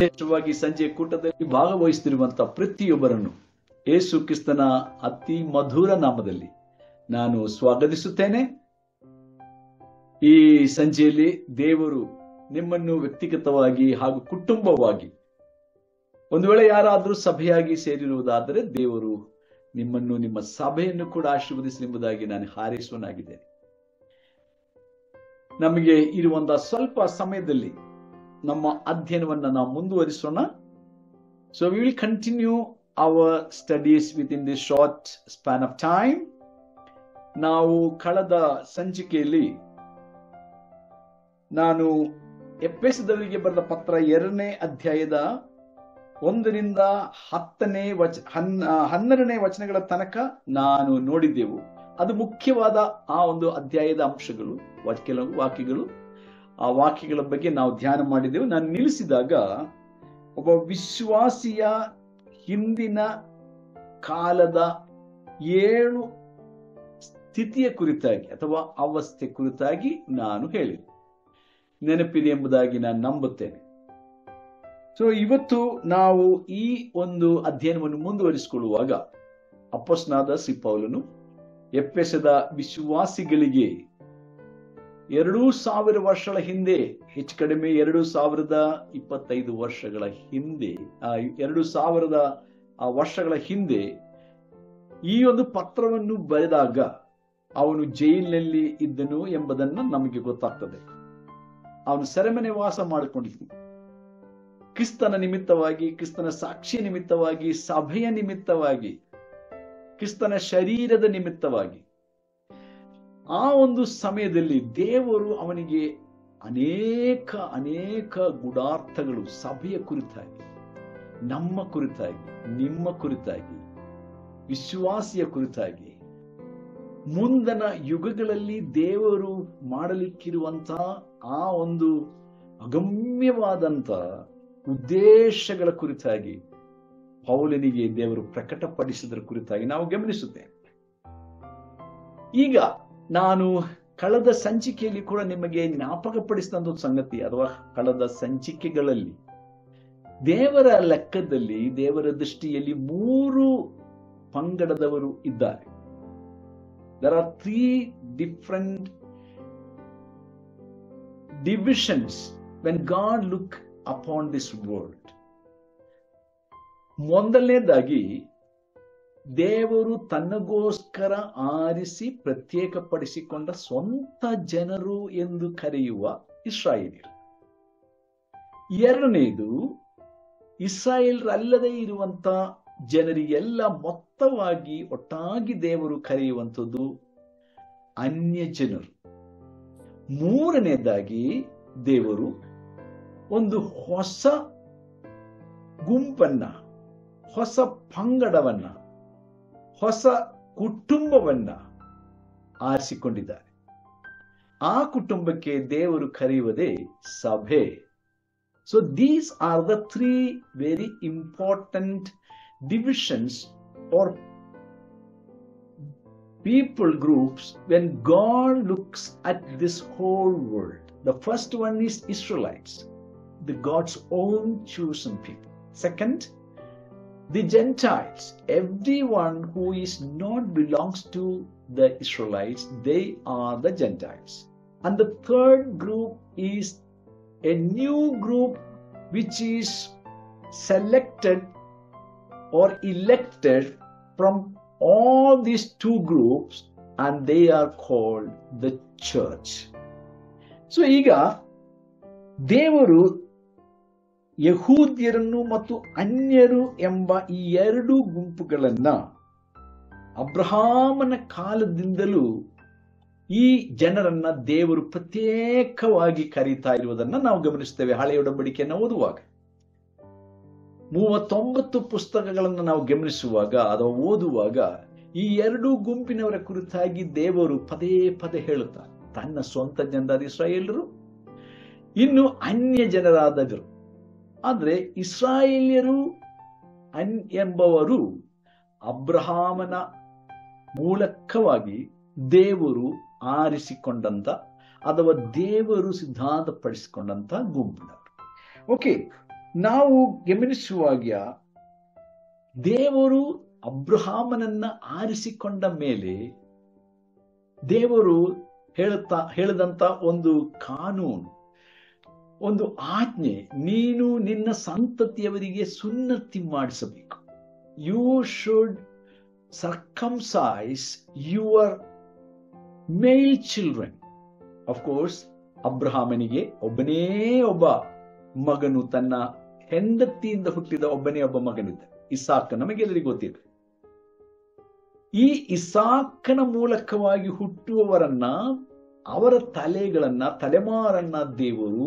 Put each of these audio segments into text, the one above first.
ವಿಶೇಷವಾಗಿ ಸಂಜೆ ಕೂಟದಲ್ಲಿ ಭಾಗವಹಿಸುತ್ತಿರುವಂತಹ ಪ್ರತಿಯೊಬ್ಬರನ್ನು ಯೇಸು ಕ್ರಿಸ್ತನ ಅತಿ ಮಧುರ ನಾಮದಲ್ಲಿ ನಾನು ಸ್ವಾಗತಿಸುತ್ತೇನೆ. ಈ ಸಂಜೆಯಲ್ಲಿ ದೇವರು ನಿಮ್ಮನ್ನು ವ್ಯಕ್ತಿಗತವಾಗಿ ಹಾಗೂ ಕುಟುಂಬವಾಗಿ, ಒಂದು ವೇಳೆ ಯಾರಾದರೂ ಸಭೆಯಾಗಿ ಸೇರಿರುವುದಾದರೆ ದೇವರು ನಿಮ್ಮನ್ನು, ನಿಮ್ಮ ಸಭೆಯನ್ನು ಕೂಡ ಆಶೀರ್ವದಿಸಲೆಂಬುದಾಗಿ ನಾನು ಹಾರೈಸುವನಾಗಿದ್ದೇನೆ. ನಮಗೆ ಇರುವಂತಹ ಸ್ವಲ್ಪ ಸಮಯದಲ್ಲಿ ನಮ್ಮ ಅಧ್ಯಯನವನ್ನು ನಾವು ಮುಂದುವರಿಸೋಣ. So we will continue our studies within this short span of time. ನಾವು ಕಳೆದ ಸಂಚಿಕೆಯಲ್ಲಿ ನಾನು ಎಫೆಸದವರಿಗೆ ಬರೆದ ಪತ್ರ 2ನೇ ಅಧ್ಯಾಯದ 1ರಿಂದ 12ನೇ ವಚನಗಳ ತನಕ ನಾನು ನೋಡಿದ್ದೆವು. ಅದು ಮುಖ್ಯವಾದ ಆ ಒಂದು ಅಧ್ಯಾಯದ ಅಂಶಗಳು, ಕೆಲವು ವಾಕ್ಯಗಳು. ಆ ವಾಕ್ಯಗಳ ಬಗ್ಗೆ ನಾವು ಧ್ಯಾನ ಮಾಡಿದೆವು. ನಾನು ನಿಲ್ಲಿಸಿದಾಗ ಒಬ್ಬ ವಿಶ್ವಾಸಿಯ ಹಿಂದಿನ ಕಾಲದ 7 ಸ್ಥಿತಿಯ ಕುರಿತಾಗಿ ಅಥವಾ ಅವಸ್ಥೆ ಕುರಿತಾಗಿ ನಾನು ಹೇಳಿದೆ. ನೆನಪಿದೆ ಎಂಬುದಾಗಿ ನಾನು ನಂಬುತ್ತೇನೆ. ಸೊ ಇವತ್ತು ನಾವು ಈ ಒಂದು ಅಧ್ಯಯನವನ್ನು ಮುಂದುವರಿಸಿಕೊಳ್ಳುವಾಗ ಅಪೊಸ್ತಲನಾದ ಶ್ರೀ ಪೌಲನು ಎಫೆಸದ ವಿಶ್ವಾಸಿಗಳಿಗೆ 2000 ವರ್ಷಗಳ ಹಿಂದೆ, ಹೆಚ್ಚು ಕಡಿಮೆ 2025 ವರ್ಷಗಳ ಹಿಂದೆ, 2000 ವರ್ಷಗಳ ಹಿಂದೆ ಈ ಒಂದು ಪತ್ರವನ್ನು ಬರೆದಾಗ ಅವನು ಜೈಲಿನಲ್ಲಿ ಇದ್ದನು ಎಂಬುದನ್ನು ನಮಗೆ ಗೊತ್ತಾಗ್ತದೆ. ಅವನು ಸೆರೆಮನೆ ವಾಸ ಮಾಡಿಕೊಂಡಿದ್ದನು. ಕ್ರಿಸ್ತನ ನಿಮಿತ್ತವಾಗಿ, ಕ್ರಿಸ್ತನ ಸಾಕ್ಷಿ ನಿಮಿತ್ತವಾಗಿ, ಸಭೆಯ ನಿಮಿತ್ತವಾಗಿ, ಕ್ರಿಸ್ತನ ಶರೀರದ ನಿಮಿತ್ತವಾಗಿ. ಆ ಒಂದು ಸಮಯದಲ್ಲಿ ದೇವರು ಅವನಿಗೆ ಅನೇಕ ಗೂಢಾರ್ಥಗಳು ಸಭೆಯ ಕುರಿತಾಗಿ, ನಮ್ಮ ಕುರಿತಾಗಿ, ನಿಮ್ಮ ಕುರಿತಾಗಿ, ವಿಶ್ವಾಸಿಯ ಕುರಿತಾಗಿ, ಮುಂದನ ಯುಗಗಳಲ್ಲಿ ದೇವರು ಮಾಡಲಿಕ್ಕಿರುವಂತಹ ಆ ಒಂದು ಅಗಮ್ಯವಾದಂತ ಉದ್ದೇಶಗಳ ಕುರಿತಾಗಿ ಪೌಲನಿಗೆ ದೇವರು ಪ್ರಕಟಪಡಿಸಿದ ಕುರಿತಾಗಿ ನಾವು ಗಮನಿಸುತ್ತೇವೆ. ಈಗ ನಾನು ಕಳೆದ ಸಂಚಿಕೆಯಲ್ಲಿ ಕೂಡ ನಿಮಗೆ ಜ್ಞಾಪಕಪಡಿಸಿದ ಸಂಗತಿ, ಅಥವಾ ಕಳೆದ ಸಂಚಿಕೆಗಳಲ್ಲಿ ದೇವರ ಲೆಕ್ಕದಲ್ಲಿ, ದೇವರ ದೃಷ್ಟಿಯಲ್ಲಿ 3 ಪಂಗಡದವರು ಇದ್ದಾರೆ. There are 3 different divisions when God look upon this world. ಮೊದಲನೇದಾಗಿ, ದೇವರು ತನ್ನಗೋಸ್ಕರ ಆರಿಸಿ ಪ್ರತ್ಯೇಕಪಡಿಸಿಕೊಂಡ ಸ್ವಂತ ಜನರು ಎಂದು ಕರೆಯುವ ಇಸ್ರಾಯೇಲ್ಯರು. ಎರಡನೇದು, ಇಸ್ರಾಯೇಲ್ರಲ್ಲದೆ ಇರುವಂತ ಜನರಿಗೆಲ್ಲ ಮೊತ್ತವಾಗಿ ಒಟ್ಟಾಗಿ ದೇವರು ಕರೆಯುವಂಥದ್ದು ಅನ್ಯ ಜನರು. ಮೂರನೇದಾಗಿ, ದೇವರು ಒಂದು ಹೊಸ ಗುಂಪನ್ನ, ಹೊಸ ಪಂಗಡವನ್ನ, ಹೊಸ ಕುಟುಂಬವನ್ನ ಆರಿಸಿಕೊಂಡಿದ್ದಾರೆ. ಆ ಕುಟುಂಬಕ್ಕೆ ದೇವರು ಕರೆಯುವುದೇ ಸಭೆ. So these are the 3 very important divisions or people groups when God looks at this whole world. The first one is Israelites, the God's own chosen people. Second, the Gentiles, everyone who is not belongs to the Israelites, they are the Gentiles. And the third group is a new group which is selected or elected from all these 2 groups, and they are called the church. So ಈಗ ದೇವರು ಯಹೂದ್ಯರನ್ನು ಮತ್ತು ಅನ್ಯರು ಎಂಬ ಈ 2 ಗುಂಪುಗಳನ್ನ ಅಬ್ರಹಾಮನ ಕಾಲದಿಂದಲೂ ಈ ಜನರನ್ನ ದೇವರು ಪ್ರತ್ಯೇಕವಾಗಿ ಕರೀತಾ ಇರುವುದನ್ನು ನಾವು ಗಮನಿಸ್ತೇವೆ. ಹಳೆಯ ಒಡಂಬಡಿಕೆಯನ್ನು ಓದುವಾಗ 39 ಪುಸ್ತಕಗಳನ್ನು ನಾವು ಗಮನಿಸುವಾಗ ಅಥವಾ ಓದುವಾಗ ಈ 2 ಗುಂಪಿನವರ ಕುರಿತಾಗಿ ದೇವರು ಪದೇ ಪದೇ ಹೇಳುತ್ತಾರೆ. ತನ್ನ ಸ್ವಂತ ಜನರಾದ ಇಸ್ರಾಯೇಲ್ಯರು, ಇನ್ನು ಅನ್ಯ ಜನರಾದವರು. ಆದ್ರೆ ಇಸ್ರಾಯೇಲ್ಯರು ಎಂಬವರು ಅಬ್ರಹಾಮನ ಮೂಲಕವಾಗಿ ದೇವರು ಆರಿಸಿಕೊಂಡಂತ ಅಥವಾ ದೇವರು ಸಿದ್ಧಾಂತಪಡಿಸಿಕೊಂಡಂತ ಗುಂಪಿನವರು. ಓಕೆ, ನಾವು ಗಮನಿಸುವಾಗ ದೇವರು ಅಬ್ರಹಾಮನನ್ನ ಆರಿಸಿಕೊಂಡ ಮೇಲೆ ದೇವರು ಹೇಳಿದಂತ ಒಂದು ಕಾನೂನು, ಒಂದು ಆಜ್ಞೆ, ನೀನು ನಿನ್ನ ಸಂತತಿಯವರಿಗೆ ಸುನ್ನತಿ ಮಾಡಿಸಬೇಕು. You should circumcise your male children. Of course ಅಬ್ರಹಾಮನಿಗೆ ಒಬ್ಬನೇ ಒಬ್ಬ ಮಗನು, ತನ್ನ ಹೆಂಡತಿಯಿಂದ ಹುಟ್ಟಿದ ಒಬ್ಬನೇ ಒಬ್ಬ ಮಗನಿದ್ದ ಇಸಾಕ, ನಮಗೆಲ್ಲರಿಗೂ ಗೊತ್ತಿದೆ. ಈ ಇಸಾಕನ ಮೂಲಕವಾಗಿ ಹುಟ್ಟುವವರನ್ನ, ಅವರ ತಲೆಮಾರನ್ನ ದೇವರು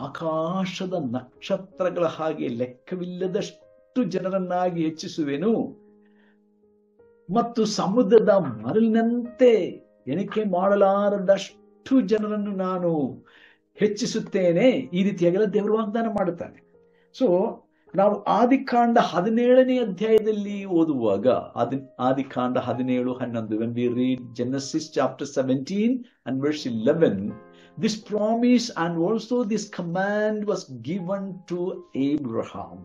ಆಕಾಶದ ನಕ್ಷತ್ರಗಳ ಹಾಗೆ ಲೆಕ್ಕವಿಲ್ಲದಷ್ಟು ಜನರನ್ನಾಗಿ ಹೆಚ್ಚಿಸುವೆನು ಮತ್ತು ಸಮುದ್ರದ ಮರಳಿನಂತೆ ಎಣಿಕೆ ಮಾಡಲಾರದಷ್ಟು ಜನರನ್ನು ನಾನು ಹೆಚ್ಚಿಸುತ್ತೇನೆ. ಈ ರೀತಿಯಾಗೆಲ್ಲ ದೇವರು ವಾಗ್ದಾನ ಮಾಡುತ್ತಾನೆ. ಸೊ ನಾವು ಆದಿಕಾಂಡ 17ನೇ ಅಧ್ಯಾಯದಲ್ಲಿ ಓದುವಾಗ, ಆದಿಕಾಂಡ 17:11, when we read Genesis chapter 17 and verse 11, this promise and also this command was given to Abraham.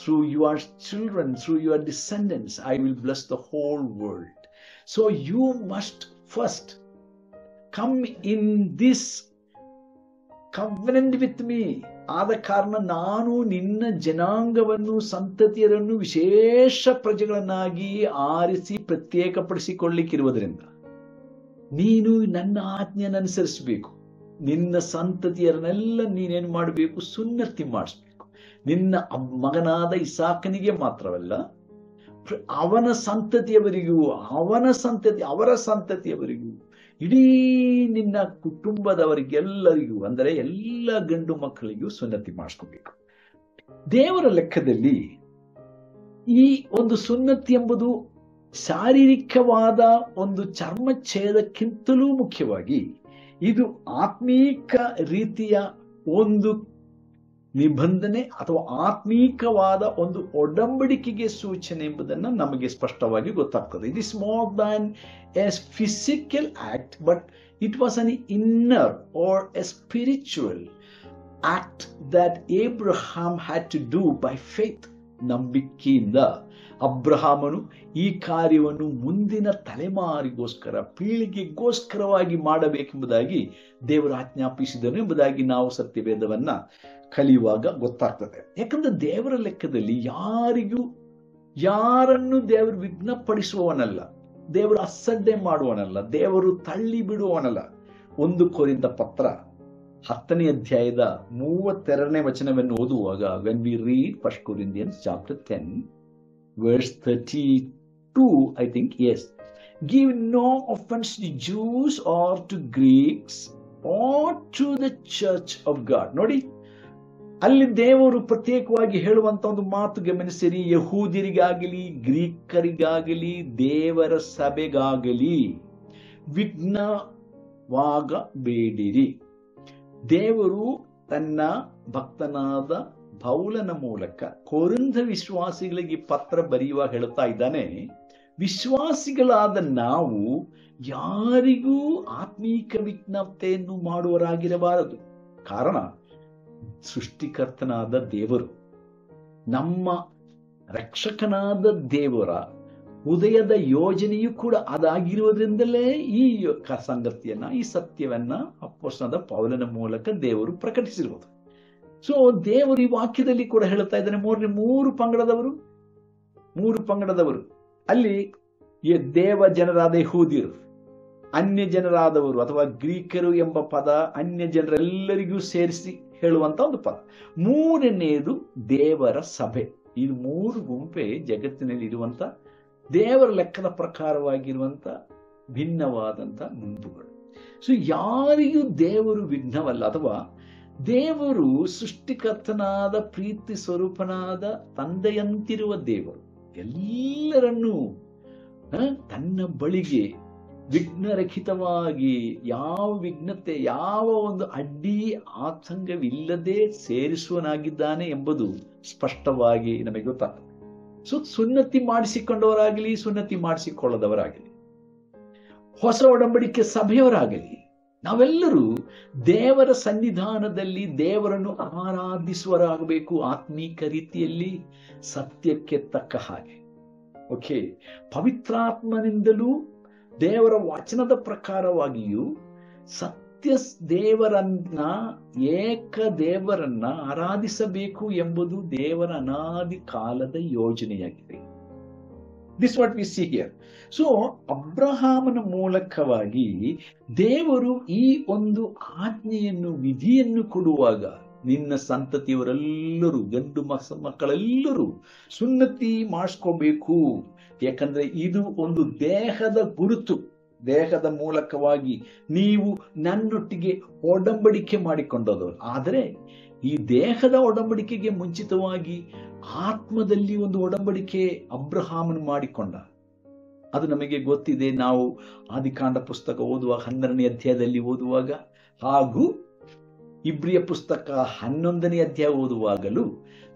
Through your children, through your descendants, I will bless the whole world. So you must first come in this covenant with me. ಆದ ಕಾರಣ ನಾನು ನಿನ್ನ ಜನಾಂಗವನ್ನು, ಸಂತತಿಯರನ್ನು ವಿಶೇಷ ಪ್ರಜೆಗಳನ್ನಾಗಿ ಆರಿಸಿ ಪ್ರತ್ಯೇಕಪಡಿಸಿಕೊಳ್ಳಿಕ್ಕಿರುವುದರಿಂದ ನೀನು ನನ್ನ ಆಜ್ಞೆಯನ್ನು ಅನುಸರಿಸಬೇಕು. ನಿನ್ನ ಸಂತತಿಯರನ್ನೆಲ್ಲ ನೀನೇನು ಮಾಡಬೇಕು? ಸುನ್ನತಿ ಮಾಡಿಸ್ಬೇಕು. ನಿನ್ನ ಮಗನಾದ ಇಸಾಕನಿಗೆ ಮಾತ್ರವಲ್ಲ, ಅವನ ಸಂತತಿಯವರಿಗೂ, ಅವರ ಸಂತತಿಯವರಿಗೂ, ಇಡೀ ನಿನ್ನ ಕುಟುಂಬದವರಿಗೆಲ್ಲರಿಗೂ, ಅಂದರೆ ಎಲ್ಲ ಗಂಡು ಮಕ್ಕಳಿಗೂ ಸುನ್ನತಿ ಮಾಡಿಸ್ಕೋಬೇಕು. ದೇವರ ಲೆಕ್ಕದಲ್ಲಿ ಈ ಒಂದು ಸುನ್ನತಿ ಎಂಬುದು ಶಾರೀರಿಕವಾದ ಒಂದು ಚರ್ಮಚ್ಛೇದಕ್ಕಿಂತಲೂ ಮುಖ್ಯವಾಗಿ ಇದು ಆತ್ಮೀಕ ರೀತಿಯ ಒಂದು ನಿಬಂಧನೆ ಅಥವಾ ಆತ್ಮೀಕವಾದ ಒಂದು ಒಡಂಬಡಿಕೆಗೆ ಸೂಚನೆ ಎಂಬುದನ್ನು ನಮಗೆ ಸ್ಪಷ್ಟವಾಗಿ ಗೊತ್ತಾಗ್ತದೆ. It is more than a physical act, but it was an inner or a spiritual act that Abraham had to do by faith. ನಂಬಿಕೆಯಿಂದ ಅಬ್ರಹಾಮನು ಈ ಕಾರ್ಯವನ್ನು ಮುಂದಿನ ತಲೆಮಾರಿಗೋಸ್ಕರ, ಪೀಳಿಗೆಗೋಸ್ಕರವಾಗಿ ಮಾಡಬೇಕೆಂಬುದಾಗಿ ದೇವರು ಆಜ್ಞಾಪಿಸಿದನು ಎಂಬುದಾಗಿ ನಾವು ಸತ್ಯವೇದವನ್ನ ಕಲಿಯುವಾಗ ಗೊತ್ತಾಗ್ತದೆ. ಯಾಕಂದ್ರೆ ದೇವರ ಲೆಕ್ಕದಲ್ಲಿ ಯಾರನ್ನು ದೇವರು ವಿಘ್ನಪಡಿಸುವವನಲ್ಲ, ದೇವರು ಅಸಡ್ಡೆ ಮಾಡುವವನಲ್ಲ, ದೇವರು ತಳ್ಳಿ ಬಿಡುವವನಲ್ಲ. 1 ಕೊರಿಂಥ ಪತ್ರ 10ನೇ ಅಧ್ಯಾಯದ 32ನೇ ವಚನವನ್ನು ಓದುವಾಗ, when we read 1 Corinthians chapter 10 verse 32, I think, yes, give no offense to Jews or to Greeks or to the church of God. ನೋಡಿ, ಅಲ್ಲಿ ದೇವರು ಪ್ರತ್ಯೇಕವಾಗಿ ಹೇಳುವಂತ ಒಂದು ಮಾತು ಗಮನಿಸಿರಿ. ಯಹೂದ್ಯರಿಗಾಗಲಿ, ಗ್ರೀಕರಿಗಾಗಲಿ, ದೇವರ ಸಭೆಗಾಗಲಿ ವಿಘ್ನವಾಗಬೇಡಿರಿ. ದೇವರು ತನ್ನ ಭಕ್ತನಾದ ಪೌಲನ ಮೂಲಕ ಕೊರಿಂಥ ವಿಶ್ವಾಸಿಗಳಿಗೆ ಪತ್ರ ಬರೆಯುವಾಗ ಹೇಳುತ್ತಾ ಇದ್ದಾನೆ, ವಿಶ್ವಾಸಿಗಳಾದ ನಾವು ಯಾರಿಗೂ ಆತ್ಮೀಕ ವಿಜ್ಞಾಪನೆಯನ್ನು ಮಾಡುವರಾಗಿರಬಾರದು. ಕಾರಣ ಸೃಷ್ಟಿಕರ್ತನಾದ ದೇವರು, ನಮ್ಮ ರಕ್ಷಕನಾದ ದೇವರ ಉದಯದ ಯೋಜನೆಯೂ ಕೂಡ ಅದಾಗಿರುವುದರಿಂದಲೇ ಈ ಸಂಗತಿಯನ್ನ, ಈ ಸತ್ಯವನ್ನ ಅಪೊಸ್ತಲನಾದ ಪೌಲನ ಮೂಲಕ ದೇವರು ಪ್ರಕಟಿಸಿರುವುದು. ಸೊ ದೇವರು ಈ ವಾಕ್ಯದಲ್ಲಿ ಕೂಡ ಹೇಳ್ತಾ ಇದ್ದಾನೆ, ಮೂರು ಪಂಗಡದವರು ಅಲ್ಲಿ ದೇವ ಜನರಾದ ಯಹೂದ್ಯರು, ಅನ್ಯ ಜನರಾದವರು ಅಥವಾ ಗ್ರೀಕರು ಎಂಬ ಪದ ಅನ್ಯ ಜನರೆಲ್ಲರಿಗೂ ಸೇರಿಸಿ ಹೇಳುವಂತ ಒಂದು ಪದ. ಮೂರನೆಯದು ದೇವರ ಸಭೆ. ಈ 3 ಗುಂಪೆ ಜಗತ್ತಿನಲ್ಲಿ ಇರುವಂತ ದೇವರ ಲೆಕ್ಕದ ಪ್ರಕಾರವಾಗಿರುವಂತ ಭಿನ್ನವಾದಂತ ಗುಂಪುಗಳು. ಸೊ ಯಾರಿಗೂ ದೇವರು ವಿಘ್ನವಲ್ಲ, ಅಥವಾ ದೇವರು ಸೃಷ್ಟಿಕರ್ತನಾದ ಪ್ರೀತಿ ಸ್ವರೂಪನಾದ ತಂದೆಯಂತಿರುವ ದೇವರು ಎಲ್ಲರನ್ನೂ ತನ್ನ ಬಳಿಗೆ ವಿಘ್ನರಹಿತವಾಗಿ, ಯಾವ ವಿಘ್ನತೆ, ಯಾವ ಒಂದು ಅಡ್ಡಿ ಆತಂಕವಿಲ್ಲದೆ ಸೇರಿಸುವನಾಗಿದ್ದಾನೆ ಎಂಬುದು ಸ್ಪಷ್ಟವಾಗಿ ನಮಗೆ ಗೊತ್ತಾಗ್ತದೆ. ಸೊ ಸುನ್ನತಿ ಮಾಡಿಸಿಕೊಂಡವರಾಗಲಿ, ಸುನ್ನತಿ ಮಾಡಿಸಿಕೊಳ್ಳದವರಾಗಲಿ, ಹೊಸ ಒಡಂಬಡಿಕೆ ಸಭೆಯವರಾಗಲಿ, ನಾವೆಲ್ಲರೂ ದೇವರ ಸನ್ನಿಧಾನದಲ್ಲಿ ದೇವರನ್ನು ಆರಾಧಿಸುವರಾಗಬೇಕು, ಆತ್ಮೀಕ ರೀತಿಯಲ್ಲಿ, ಸತ್ಯಕ್ಕೆ ತಕ್ಕ ಹಾಗೆ. ಓಕೆ, ಪವಿತ್ರಾತ್ಮನಿಂದಲೂ ದೇವರ ವಚನದ ಪ್ರಕಾರವಾಗಿಯೂ ಸತ್ಯ ದೇವರನ್ನ, ಏಕ ದೇವರನ್ನ ಆರಾಧಿಸಬೇಕು ಎಂಬುದು ದೇವರ ಅನಾದಿ ಕಾಲದ ಯೋಜನೆಯಾಗಿದೆ. This what we see here. So ಅಬ್ರಹಾಮನ ಮೂಲಕವಾಗಿ ದೇವರು ಈ ಒಂದು ಆಜ್ಞೆಯನ್ನು, ವಿಧಿಯನ್ನು ಕೊಡುವಾಗ, ನಿನ್ನ ಸಂತತಿಯವರೆಲ್ಲರೂ, ಗಂಡು ಮಕ್ಕಳೆಲ್ಲರೂ ಸುನ್ನತಿ ಮಾಡಿಸ್ಕೋಬೇಕು. ಯಾಕಂದ್ರೆ ಇದು ಒಂದು ದೇಹದ ಗುರುತು. ದೇಹದ ಮೂಲಕವಾಗಿ ನೀವು ನನ್ನೊಟ್ಟಿಗೆ ಒಡಂಬಡಿಕೆ ಮಾಡಿಕೊಂಡದು. ಆದರೆ ಈ ದೇಹದ ಒಡಂಬಡಿಕೆಗೆ ಮುಂಚಿತವಾಗಿ ಆತ್ಮದಲ್ಲಿ ಒಂದು ಒಡಂಬಡಿಕೆ ಅಬ್ರಹಾಮನು ಮಾಡಿಕೊಂಡ. ಅದು ನಮಗೆ ಗೊತ್ತಿದೆ. ನಾವು ಆದಿಕಾಂಡ ಪುಸ್ತಕ ಓದುವಾಗ 12ನೇ ಅಧ್ಯಾಯದಲ್ಲಿ ಓದುವಾಗ, ಹಾಗೂ ಇಬ್ರಿಯ ಪುಸ್ತಕ 11ನೇ ಅಧ್ಯಾಯ ಓದುವಾಗಲೂ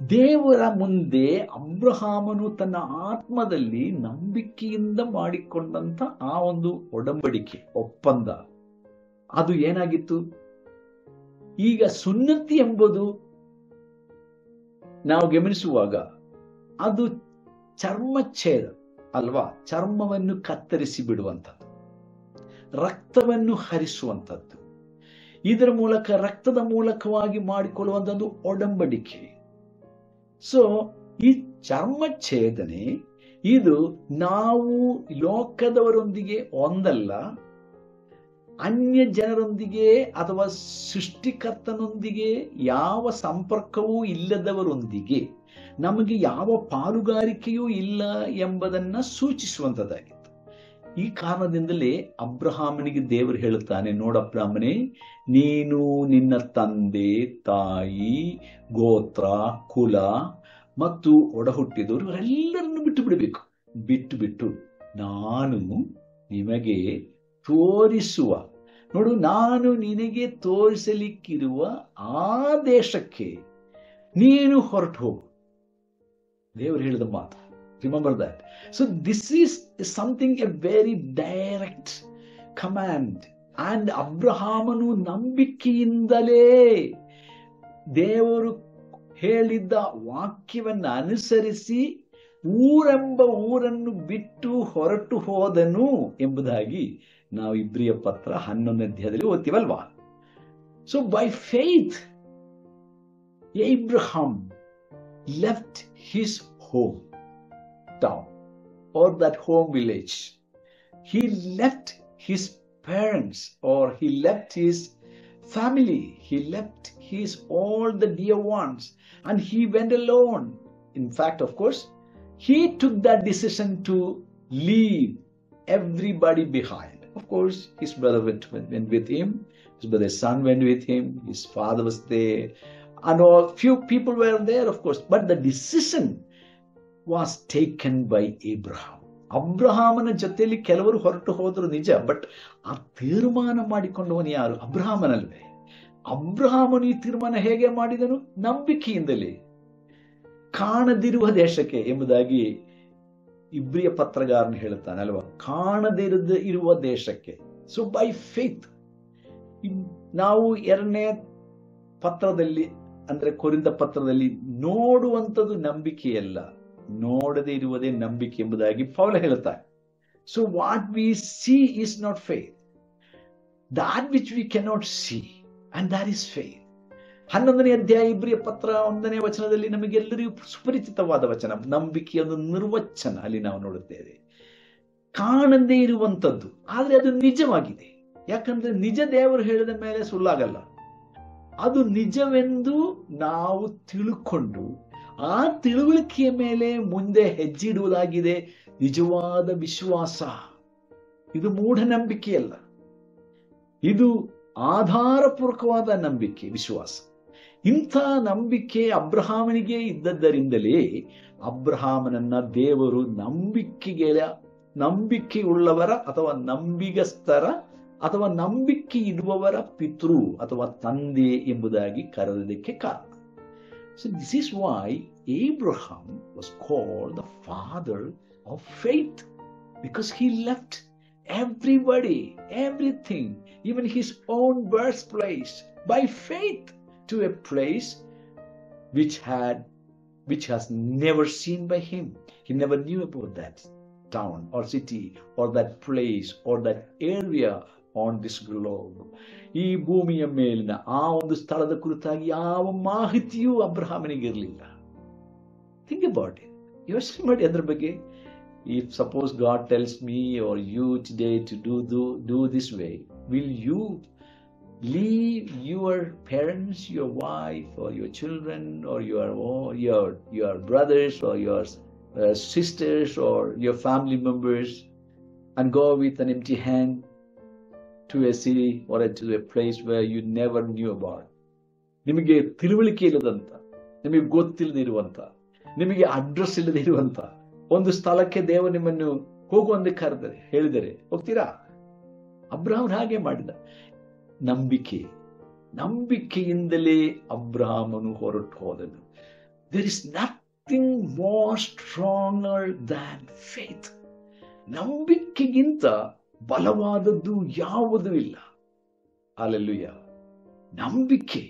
ದೇವರ ಮುಂದೆ ಅಬ್ರಹಾಮನು ತನ್ನ ಆತ್ಮದಲ್ಲಿ ನಂಬಿಕೆಯಿಂದ ಮಾಡಿಕೊಂಡಂತ ಆ ಒಂದು ಒಡಂಬಡಿಕೆ, ಒಪ್ಪಂದ, ಅದು ಏನಾಗಿತ್ತು? ಈಗ ಸುನ್ನತಿ ಎಂಬುದು ನಾವು ಗಮನಿಸುವಾಗ ಅದು ಚರ್ಮಚ್ಛೇದ ಅಲ್ವಾ? ಚರ್ಮವನ್ನು ಕತ್ತರಿಸಿ ಬಿಡುವಂಥದ್ದು, ರಕ್ತವನ್ನು ಹರಿಸುವಂಥದ್ದು. ಇದರ ಮೂಲಕ, ರಕ್ತದ ಮೂಲಕವಾಗಿ ಮಾಡಿಕೊಳ್ಳುವಂಥದ್ದು ಒಡಂಬಡಿಕೆ. ಸೊ ಈ ಚರ್ಮಚ್ಛೇದನೆ ಇದು ನಾವು ಲೋಕದವರೊಂದಿಗೆ ಒಂದಲ್ಲ, ಅನ್ಯ ಜನರೊಂದಿಗೆ ಅಥವಾ ಸೃಷ್ಟಿಕರ್ತನೊಂದಿಗೆ ಯಾವ ಸಂಪರ್ಕವೂ ಇಲ್ಲದವರೊಂದಿಗೆ ನಮಗೆ ಯಾವ ಪಾಲುಗಾರಿಕೆಯೂ ಇಲ್ಲ ಎಂಬುದನ್ನ ಸೂಚಿಸುವಂಥದ್ದಾಗಿತ್ತು. ಈ ಕಾರಣದಿಂದಲೇ ಅಬ್ರಹಾಮನಿಗೆ ದೇವರು ಹೇಳುತ್ತಾನೆ, ನೋಡಬ್ರಾಹ್ಮಣೇ, ನೀನು ನಿನ್ನ ತಂದೆ, ತಾಯಿ, ಗೋತ್ರ, ಕುಲ ಮತ್ತು ಒಡಹುಟ್ಟಿದವರು ಇವರೆಲ್ಲರನ್ನು ಬಿಟ್ಟು ಬಿಡಬೇಕು. ಬಿಟ್ಟು ನಾನು ನಿಮಗೆ ತೋರಿಸುವ, ನೋಡು, ನಾನು ನಿನಗೆ ತೋರಿಸಲಿಕ್ಕಿರುವ ಆ ದೇಶಕ್ಕೆ ನೀನು ಹೊರಟು ಹೋಗು. ದೇವರು ಹೇಳಿದ ಮಾತು. Remember that. So this is something A very direct command. And ಅಬ್ರಹಾಮನು ನಂಬಿಕೆಯಿಂದಲೇ ದೇವರು ಹೇಳಿದ್ದ ವಾಕ್ಯವನ್ನು ಅನುಸರಿಸಿ ಊರೆಂಬ ಊರನ್ನು ಬಿಟ್ಟು ಹೊರಟು ಹೋದನು ಎಂಬುದಾಗಿ ನಾವು ಇಬ್ರಿಯ ಪತ್ರ 11ನೇ ಅಧ್ಯಾಯದಲ್ಲಿ ಓದ್ತೀವಲ್ವಾ? So by faith Abraham left his home town or that home village. He left his parents, or he left his family. He left his all the dear ones, and he went alone. In fact, of course, he took that decision to leave everybody behind. Of course, his brother went with him. His brother's son went with him. His father was there. And all few people were there, of course, but the decision was taken by Abraham. ಅಬ್ರಹಾಮನ ಜೊತೆಯಲ್ಲಿ ಕೆಲವರು ಹೊರಟು ಹೋದ್ರು ನಿಜ, but ಆ ತೀರ್ಮಾನ ಮಾಡಿಕೊಂಡವನು ಯಾರು? ಅಬ್ರಹಾಮನಲ್ವೇ? ಅಬ್ರಹಾಮನು ಈ ತೀರ್ಮಾನ ಹೇಗೆ ಮಾಡಿದನು? ನಂಬಿಕೆಯಿಂದಲೇ. ಕಾಣದಿರುವ ದೇಶಕ್ಕೆ ಎಂಬುದಾಗಿ ಇಬ್ರಿಯ ಪತ್ರಗಾರನು ಹೇಳುತ್ತಾನೆ ಅಲ್ವಾ? ಕಾಣದಿರುವ ದೇಶಕ್ಕೆ. So by faith. ನಾವು 2ನೇ ಪತ್ರದಲ್ಲಿ, ಅಂದ್ರೆ ಕೊರಿಂಥ ಪತ್ರದಲ್ಲಿ, ನೋಡುವಂಥದ್ದು ನಂಬಿಕೆಯಲ್ಲ, ನೋಡದೆ ಇರುವುದೇ ನಂಬಿಕೆ ಎಂಬುದಾಗಿ ಪೌಲ ಹೇಳುತ್ತಾರೆ. So what we C is not faith, that which we cannot see, and that is faith. 11ನೇ ಅಧ್ಯಾಯ ಇಬ್ರಿಯ ಪತ್ರ 1ನೇ ವಚನದಲ್ಲಿ ನಮಗೆಲ್ಲರಿಗೂ ಸುಪರಿಚಿತವಾದ ವಚನ, ನಂಬಿಕೆಯ ಒಂದು ನಿರ್ವಚನ ಅಲ್ಲಿ ನಾವು ನೋಡುತ್ತೇವೆ. ಕಾಣದೇ ಇರುವಂಥದ್ದು, ಆದ್ರೆ ಅದು ನಿಜವಾಗಿದೆ. ಯಾಕಂದ್ರೆ ನಿಜ ದೇವರು ಹೇಳಿದ ಮೇಲೆ ಸುಳ್ಳಾಗಲ್ಲ. ಅದು ನಿಜವೆಂದು ನಾವು ತಿಳ್ಕೊಂಡು ಆ ತಿಳುವಳಿಕೆಯ ಮೇಲೆ ಮುಂದೆ ಹೆಜ್ಜೆ ಇಡುವುದಾಗಿದೆ ನಿಜವಾದ ವಿಶ್ವಾಸ. ಇದು ಮೂಢನಂಬಿಕೆಯಲ್ಲ, ಇದು ಆಧಾರಪೂರ್ವಕವಾದ ನಂಬಿಕೆ, ವಿಶ್ವಾಸ. ಇಂಥ ನಂಬಿಕೆ ಅಬ್ರಹಾಮನಿಗೆ ಇದ್ದದ್ದರಿಂದಲೇ ಅಬ್ರಹಾಮನನ್ನ ದೇವರು ನಂಬಿಕೆಯುಳ್ಳವರ ಅಥವಾ ನಂಬಿಗಸ್ತರ ಅಥವಾ ನಂಬಿಕೆ ಇಡುವವರ ಪಿತೃ ಅಥವಾ ತಂದೆ ಎಂಬುದಾಗಿ ಕರೆದಕ್ಕೆ ಕಾರಣ. So this is why Abraham was called the father of faith, because he left everybody, everything, even his own birthplace, by faith to a place which has never seen by him. He never knew about that town or city or that place or that area on this globe. ಈ ಭೂಮಿಯ ಮೇಲಿನ ಆ ಒಂದು ಸ್ಥಳದ ಕುರಿತಾಗಿ ಯಾವ ಮಾಹಿತಿಯೂ ಅಬ್ರಹಾಮನಿಗಿರಲಿಲ್ಲ. Think about it. ಯೋಚನೆ ಮಾಡಿ ಅದ್ರ ಬಗ್ಗೆ. If suppose God tells me or you today to do this way, will you leave your parents, your wife, or your children, or your brothers, or your sisters, or your family members, and go with an empty hand to a city or to a place where you never knew about? ನಿಮಗೆ ತಿಳುವಳಿಕೆ ಇಲ್ಲದಂತ, ನಿಮಗೆ ಗೊತ್ತಿಲ್ಲದಿರುವಂತ, ನಿಮಗೆ address ಇಲ್ಲದಿರುವಂತ ಒಂದು ಸ್ಥಳಕ್ಕೆ ದೇವ ನಿಮ್ಮನ್ನು ಹೋಗುವಂತೆ ಕರೆದರೆ ಹೇಳಿದರೆ ಹೋಗ್ತೀರಾ? ಅಬ್ರಹಾಮನು ಹಾಗೆ ಮಾಡಿದ. ನಂಬಿಕೆಯಿಂದಲೇ ಅಬ್ರಹಾಮನು ಹೊರಟು ಹೋದನು. There is nothing more stronger than faith. ನಂಬಿಕೆಗಿಂತ ಬಲವಾದದ್ದು ಯಾವುದೂ ಇಲ್ಲ. ಹಲ್ಲೆಲೂಯಾ. ನಂಬಿಕೆ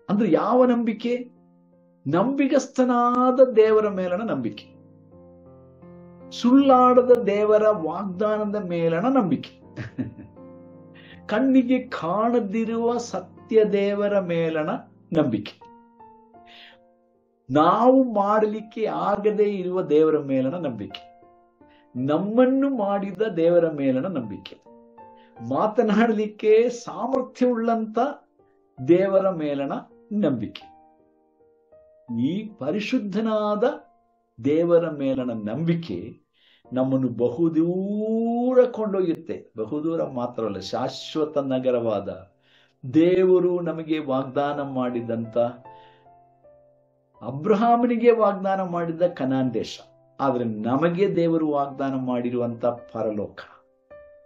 ಅಂದ್ರೆ ಯಾವ ನಂಬಿಕೆ? ನಂಬಿಗಸ್ತನಾದ ದೇವರ ಮೇಲಣ ನಂಬಿಕೆ, ಸುಳ್ಳಾಡದ ದೇವರ ವಾಗ್ದಾನದ ಮೇಲಣ ನಂಬಿಕೆ, ಕಣ್ಣಿಗೆ ಕಾಣದಿರುವ ಸತ್ಯ ದೇವರ ಮೇಲಣ ನಂಬಿಕೆ, ನಾವು ಮಾಡಲಿಕ್ಕೆ ಆಗದೇ ಇರುವ ದೇವರ ಮೇಲಣ ನಂಬಿಕೆ, ನಮ್ಮನ್ನು ಮಾಡಿದ ದೇವರ ಮೇಲಣ ನಂಬಿಕೆ, ಮಾತನಾಡಲಿಕ್ಕೆ ಸಾಮರ್ಥ್ಯವುಳ್ಳಂತ ದೇವರ ಮೇಲಣ ನಂಬಿಕೆ. ಈ ಪರಿಶುದ್ಧನಾದ ದೇವರ ಮೇಲಣ ನಂಬಿಕೆ ನಮ್ಮನ್ನು ಬಹುದೂರ ಕೊಂಡೊಯ್ಯುತ್ತೆ. ಬಹುದೂರ ಮಾತ್ರವಲ್ಲ, ಶಾಶ್ವತ ನಗರವಾದ ದೇವರು ನಮಗೆ ವಾಗ್ದಾನ ಮಾಡಿದಂತ, ಅಬ್ರಹಾಮನಿಗೆ ವಾಗ್ದಾನ ಮಾಡಿದ ಕನಾನ್ ದೇಶ, ಆದ್ರೆ ನಮಗೆ ದೇವರು ವಾಗ್ದಾನ ಮಾಡಿರುವಂತ ಪರಲೋಕ,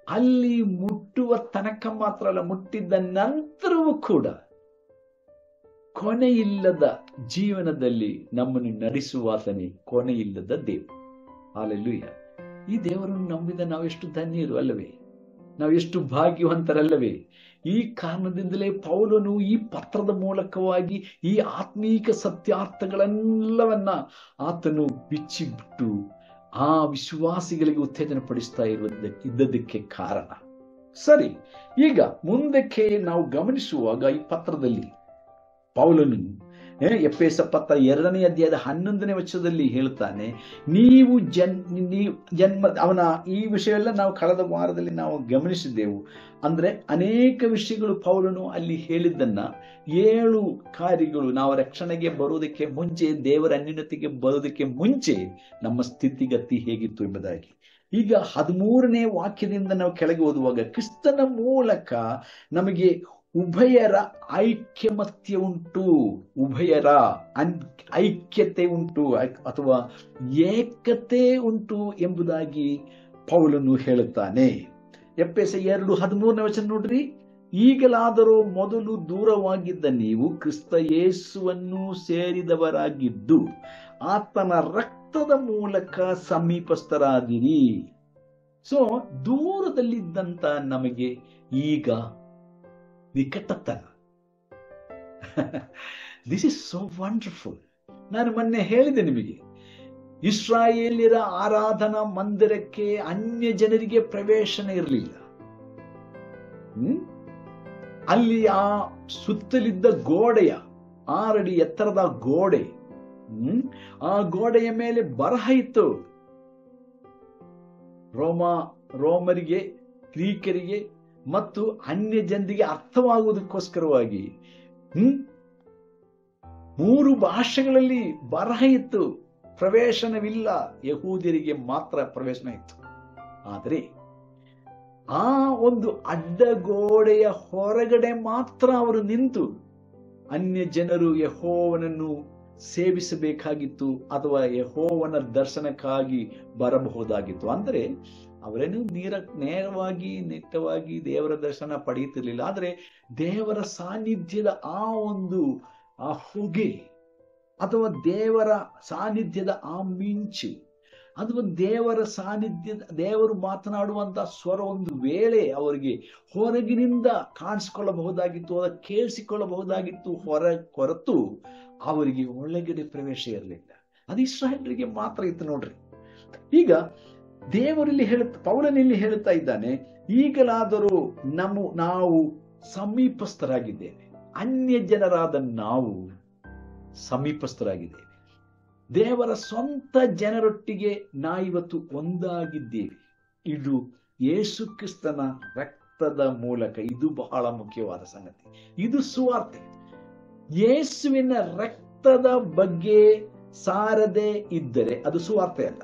ಅಲ್ಲಿ ಮುಟ್ಟುವ ತನಕ ಮಾತ್ರ ಅಲ್ಲ, ಮುಟ್ಟಿದ್ದ ನಂತರವೂ ಕೂಡ ಕೊನೆಯಿಲ್ಲದ ಜೀವನದಲ್ಲಿ ನಮ್ಮನ್ನು ನಡೆಸುವಾತನೇ ಕೊನೆಯಿಲ್ಲದ ದೇವರು. ಹಲ್ಲೆಲೂಯಾ. ಈ ದೇವರನ್ನು ನಂಬಿದ ನಾವೆಷ್ಟು ಧನ್ಯರು ಅಲ್ಲವೇ? ನಾವೆಷ್ಟು ಭಾಗ್ಯವಂತರಲ್ಲವೇ? ಈ ಕಾರಣದಿಂದಲೇ ಪೌಲನು ಈ ಪತ್ರದ ಮೂಲಕವಾಗಿ ಈ ಆತ್ಮೀಕ ಸತ್ಯಾರ್ಥಗಳೆಲ್ಲವನ್ನ ಆತನು ಬಿಚ್ಚಿಬಿಟ್ಟು ಆ ವಿಶ್ವಾಸಿಗಳಿಗೆ ಉತ್ತೇಜನ ಪಡಿಸ್ತಾ ಇದ್ದದಕ್ಕೆ ಕಾರಣ. ಸರಿ, ಈಗ ಮುಂದಕ್ಕೆ ನಾವು ಗಮನಿಸುವಾಗ ಈ ಪತ್ರದಲ್ಲಿ ಪೌಲನು ಎಫೆಸ ಪತ್ರ 2ನೇ ಅಧ್ಯಾಯದ 11ನೇ ವಚನದಲ್ಲಿ ಹೇಳ್ತಾನೆ, ನೀವು ಜನ್ಮ ಅವನ ಈ ವಿಷಯ ಎಲ್ಲ ನಾವು ಕಳೆದ ವಾರದಲ್ಲಿ ನಾವು ಗಮನಿಸಿದ್ದೆವು. ಅಂದ್ರೆ ಅನೇಕ ವಿಷಯಗಳು ಪೌಲನು ಅಲ್ಲಿ ಹೇಳಿದ್ದನ್ನ, 7 ಕಾರ್ಯಗಳು ನಾವು ರಕ್ಷಣೆಗೆ ಬರುವುದಕ್ಕೆ ಮುಂಚೆ, ದೇವರ ಅನ್ಯೋನ್ಯತೆಗೆ ಬರುವುದಕ್ಕೆ ಮುಂಚೆ ನಮ್ಮ ಸ್ಥಿತಿಗತಿ ಹೇಗಿತ್ತು ಎಂಬುದಾಗಿ. ಈಗ 13ನೇ ವಾಕ್ಯದಿಂದ ನಾವು ಕೆಳಗೆ ಓದುವಾಗ, ಕ್ರಿಸ್ತನ ಮೂಲಕ ನಮಗೆ ಉಭಯರ ಐಕ್ಯಮತ್ಯ ಉಂಟು, ಉಭಯರ ಐಕ್ಯತೆ ಉಂಟು ಅಥವಾ ಏಕತೆ ಉಂಟು ಎಂಬುದಾಗಿ ಪೌಲನು ಹೇಳುತ್ತಾನೆ. ಎಫೆಸ 2:13ನೇ ವಚನ ನೋಡ್ರಿ. ಈಗಲಾದರೂ ಮೊದಲು ದೂರವಾಗಿದ್ದ ನೀವು ಕ್ರಿಸ್ತ ಯೇಸುವನ್ನು ಸೇರಿದವರಾಗಿದ್ದು ಆತನ ರಕ್ತದ ಮೂಲಕ ಸಮೀಪಸ್ಥರಾದಿರಿ. ಸೊ ದೂರದಲ್ಲಿದ್ದಂತ ನಮಗೆ ಈಗ ನಿಕಟತನ. This is so wonderful. ನಾನು ಮೊನ್ನೆ ಹೇಳಿದೆ ನಿಮಗೆ, ಇಸ್ರಾಯೇಲ್ಯರ ಆರಾಧನಾ ಮಂದಿರಕ್ಕೆ ಅನ್ಯ ಜನರಿಗೆ ಪ್ರವೇಶನ ಇರಲಿಲ್ಲ. ಅಲ್ಲಿ ಆ ಸುತ್ತಲಿದ್ದ ಗೋಡೆಯ 6 ಅಡಿ ಎತ್ತರದ ಗೋಡೆ, ಆ ಗೋಡೆಯ ಮೇಲೆ ಬರಹ ಇತ್ತು. ರೋಮರಿಗೆ, ಗ್ರೀಕರಿಗೆ ಮತ್ತು ಅನ್ಯ ಜನರಿಗೆ ಅರ್ಥವಾಗುವುದಕ್ಕೋಸ್ಕರವಾಗಿ 3 ಭಾಷೆಗಳಲ್ಲಿ ಬರಹ ಇತ್ತು. ಪ್ರವೇಶನವಿಲ್ಲ, ಯಹೂದ್ಯರಿಗೆ ಮಾತ್ರ ಪ್ರವೇಶನ ಇತ್ತು. ಆದರೆ ಆ ಒಂದು ಅಡ್ಡಗೋಡೆಯ ಹೊರಗಡೆ ಮಾತ್ರ ಅವರು ನಿಂತು ಅನ್ಯ ಜನರು ಯೆಹೋವನನ್ನು ಸೇವಿಸಬೇಕಾಗಿತ್ತು ಅಥವಾ ಯೆಹೋವನ ದರ್ಶನಕ್ಕಾಗಿ ಬರಬಹುದಾಗಿತ್ತು. ಅಂದ್ರೆ ಅವರೇನು ನೇರವಾಗಿ ನಿಟ್ಟವಾಗಿ ದೇವರ ದರ್ಶನ ಪಡೆಯುತ್ತಿರ್ಲಿಲ್ಲ. ಆದ್ರೆ ದೇವರ ಸಾನ್ನಿಧ್ಯದ ಆ ಹೊಗೆ ಅಥವಾ ದೇವರ ಸಾನ್ನಿಧ್ಯದ ಆ ಮಿಂಚು, ಅದು ಒಂದು ದೇವರ ಸಾನ್ನಿಧ್ಯ, ದೇವರು ಮಾತನಾಡುವಂತ ಸ್ವರ ಒಂದು ವೇಳೆ ಅವರಿಗೆ ಹೊರಗಿನಿಂದ ಕಾಣಿಸಿಕೊಳ್ಳಬಹುದಾಗಿತ್ತು, ಅದ ಕೇಳಿಸಿಕೊಳ್ಳಬಹುದಾಗಿತ್ತು, ಹೊರತು ಅವರಿಗೆ ಒಳಗಡೆ ಪ್ರವೇಶ ಇರಲಿಲ್ಲ. ಅದು ಇಸ್ರಾಯೇಲರಿಗೆ ಮಾತ್ರ ಇತ್ತು ನೋಡ್ರಿ. ಈಗ ದೇವರಲ್ಲಿ ಪೌಲನಲ್ಲಿ ಹೇಳುತ್ತಾ ಇದ್ದಾನೆ, ಈಗಲಾದರೂ ನಾವು ಸಮೀಪಸ್ಥರಾಗಿದ್ದೇವೆ, ಅನ್ಯ ಜನರಾದ ನಾವು ಸಮೀಪಸ್ಥರಾಗಿದ್ದೇವೆ. ದೇವರ ಸ್ವಂತ ಜನರೊಟ್ಟಿಗೆ ಇವತ್ತು ಒಂದಾಗಿದ್ದೇವೆ. ಇದು ಯೇಸು ಕ್ರಿಸ್ತನ ರಕ್ತದ ಮೂಲಕ. ಇದು ಬಹಳ ಮುಖ್ಯವಾದ ಸಂಗತಿ. ಇದು ಸುವಾರ್ತೆ. ಯೇಸುವಿನ ರಕ್ತದ ಬಗ್ಗೆ ಸಾರದೆ ಇದ್ದರೆ ಅದು ಸುವಾರ್ತೆ ಅಲ್ಲ,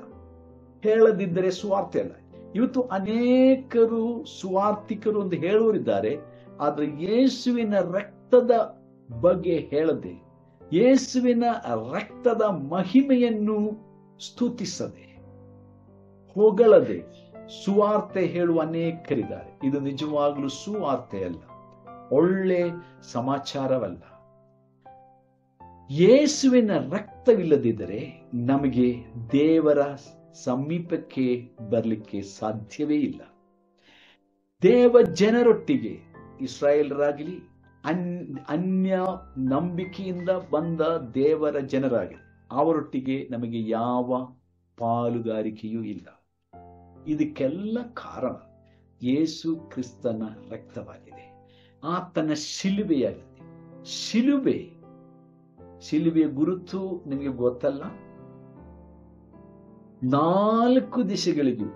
ಹೇಳದಿದ್ದರೆ ಸುವಾರ್ತೆ ಅಲ್ಲ. ಇವತ್ತು ಅನೇಕರು ಸುವಾರ್ತಿಕರು ಅಂತ ಹೇಳುವರಿದ್ದಾರೆ, ಆದ್ರೆ ಯೇಸುವಿನ ರಕ್ತದ ಬಗ್ಗೆ ಹೇಳದೆ, ಯೇಸುವಿನ ರಕ್ತದ ಮಹಿಮೆಯನ್ನು ಸ್ತುತಿಸದೆ, ಹೊಗಳದೆ ಸುವಾರ್ತೆ ಹೇಳುವ ಅನೇಕರಿದ್ದಾರೆ. ಇದು ನಿಜವಾಗ್ಲೂ ಸುವಾರ್ತೆ ಅಲ್ಲ, ಒಳ್ಳೆ ಸಮಾಚಾರವಲ್ಲ. ಯೇಸುವಿನ ರಕ್ತವಿಲ್ಲದಿದ್ದರೆ ನಮಗೆ ದೇವರ ಸಮೀಪಕ್ಕೆ ಬರಲಿಕ್ಕೆ ಸಾಧ್ಯವೇ ಇಲ್ಲ. ದೇವ ಜನರೊಟ್ಟಿಗೆ, ಇಸ್ರಾಯೇಲರಾಗಲಿ ಅನ್ಯ ನಂಬಿಕೆಯಿಂದ ಬಂದ ದೇವರ ಜನರಾಗಲಿ, ಅವರೊಟ್ಟಿಗೆ ನಮಗೆ ಯಾವ ಪಾಲುಗಾರಿಕೆಯೂ ಇಲ್ಲ. ಇದಕ್ಕೆಲ್ಲ ಕಾರಣ ಯೇಸು ಕ್ರಿಸ್ತನ ರಕ್ತವಾಗಿದೆ, ಆತನ ಶಿಲುಬೆಯಾಗಿದೆ. ಶಿಲುಬೆಯ ಗುರುತು ನಿಮಗೆ ಗೊತ್ತಲ್ಲ? 4 ದಿಶೆಗಳಿಗೂ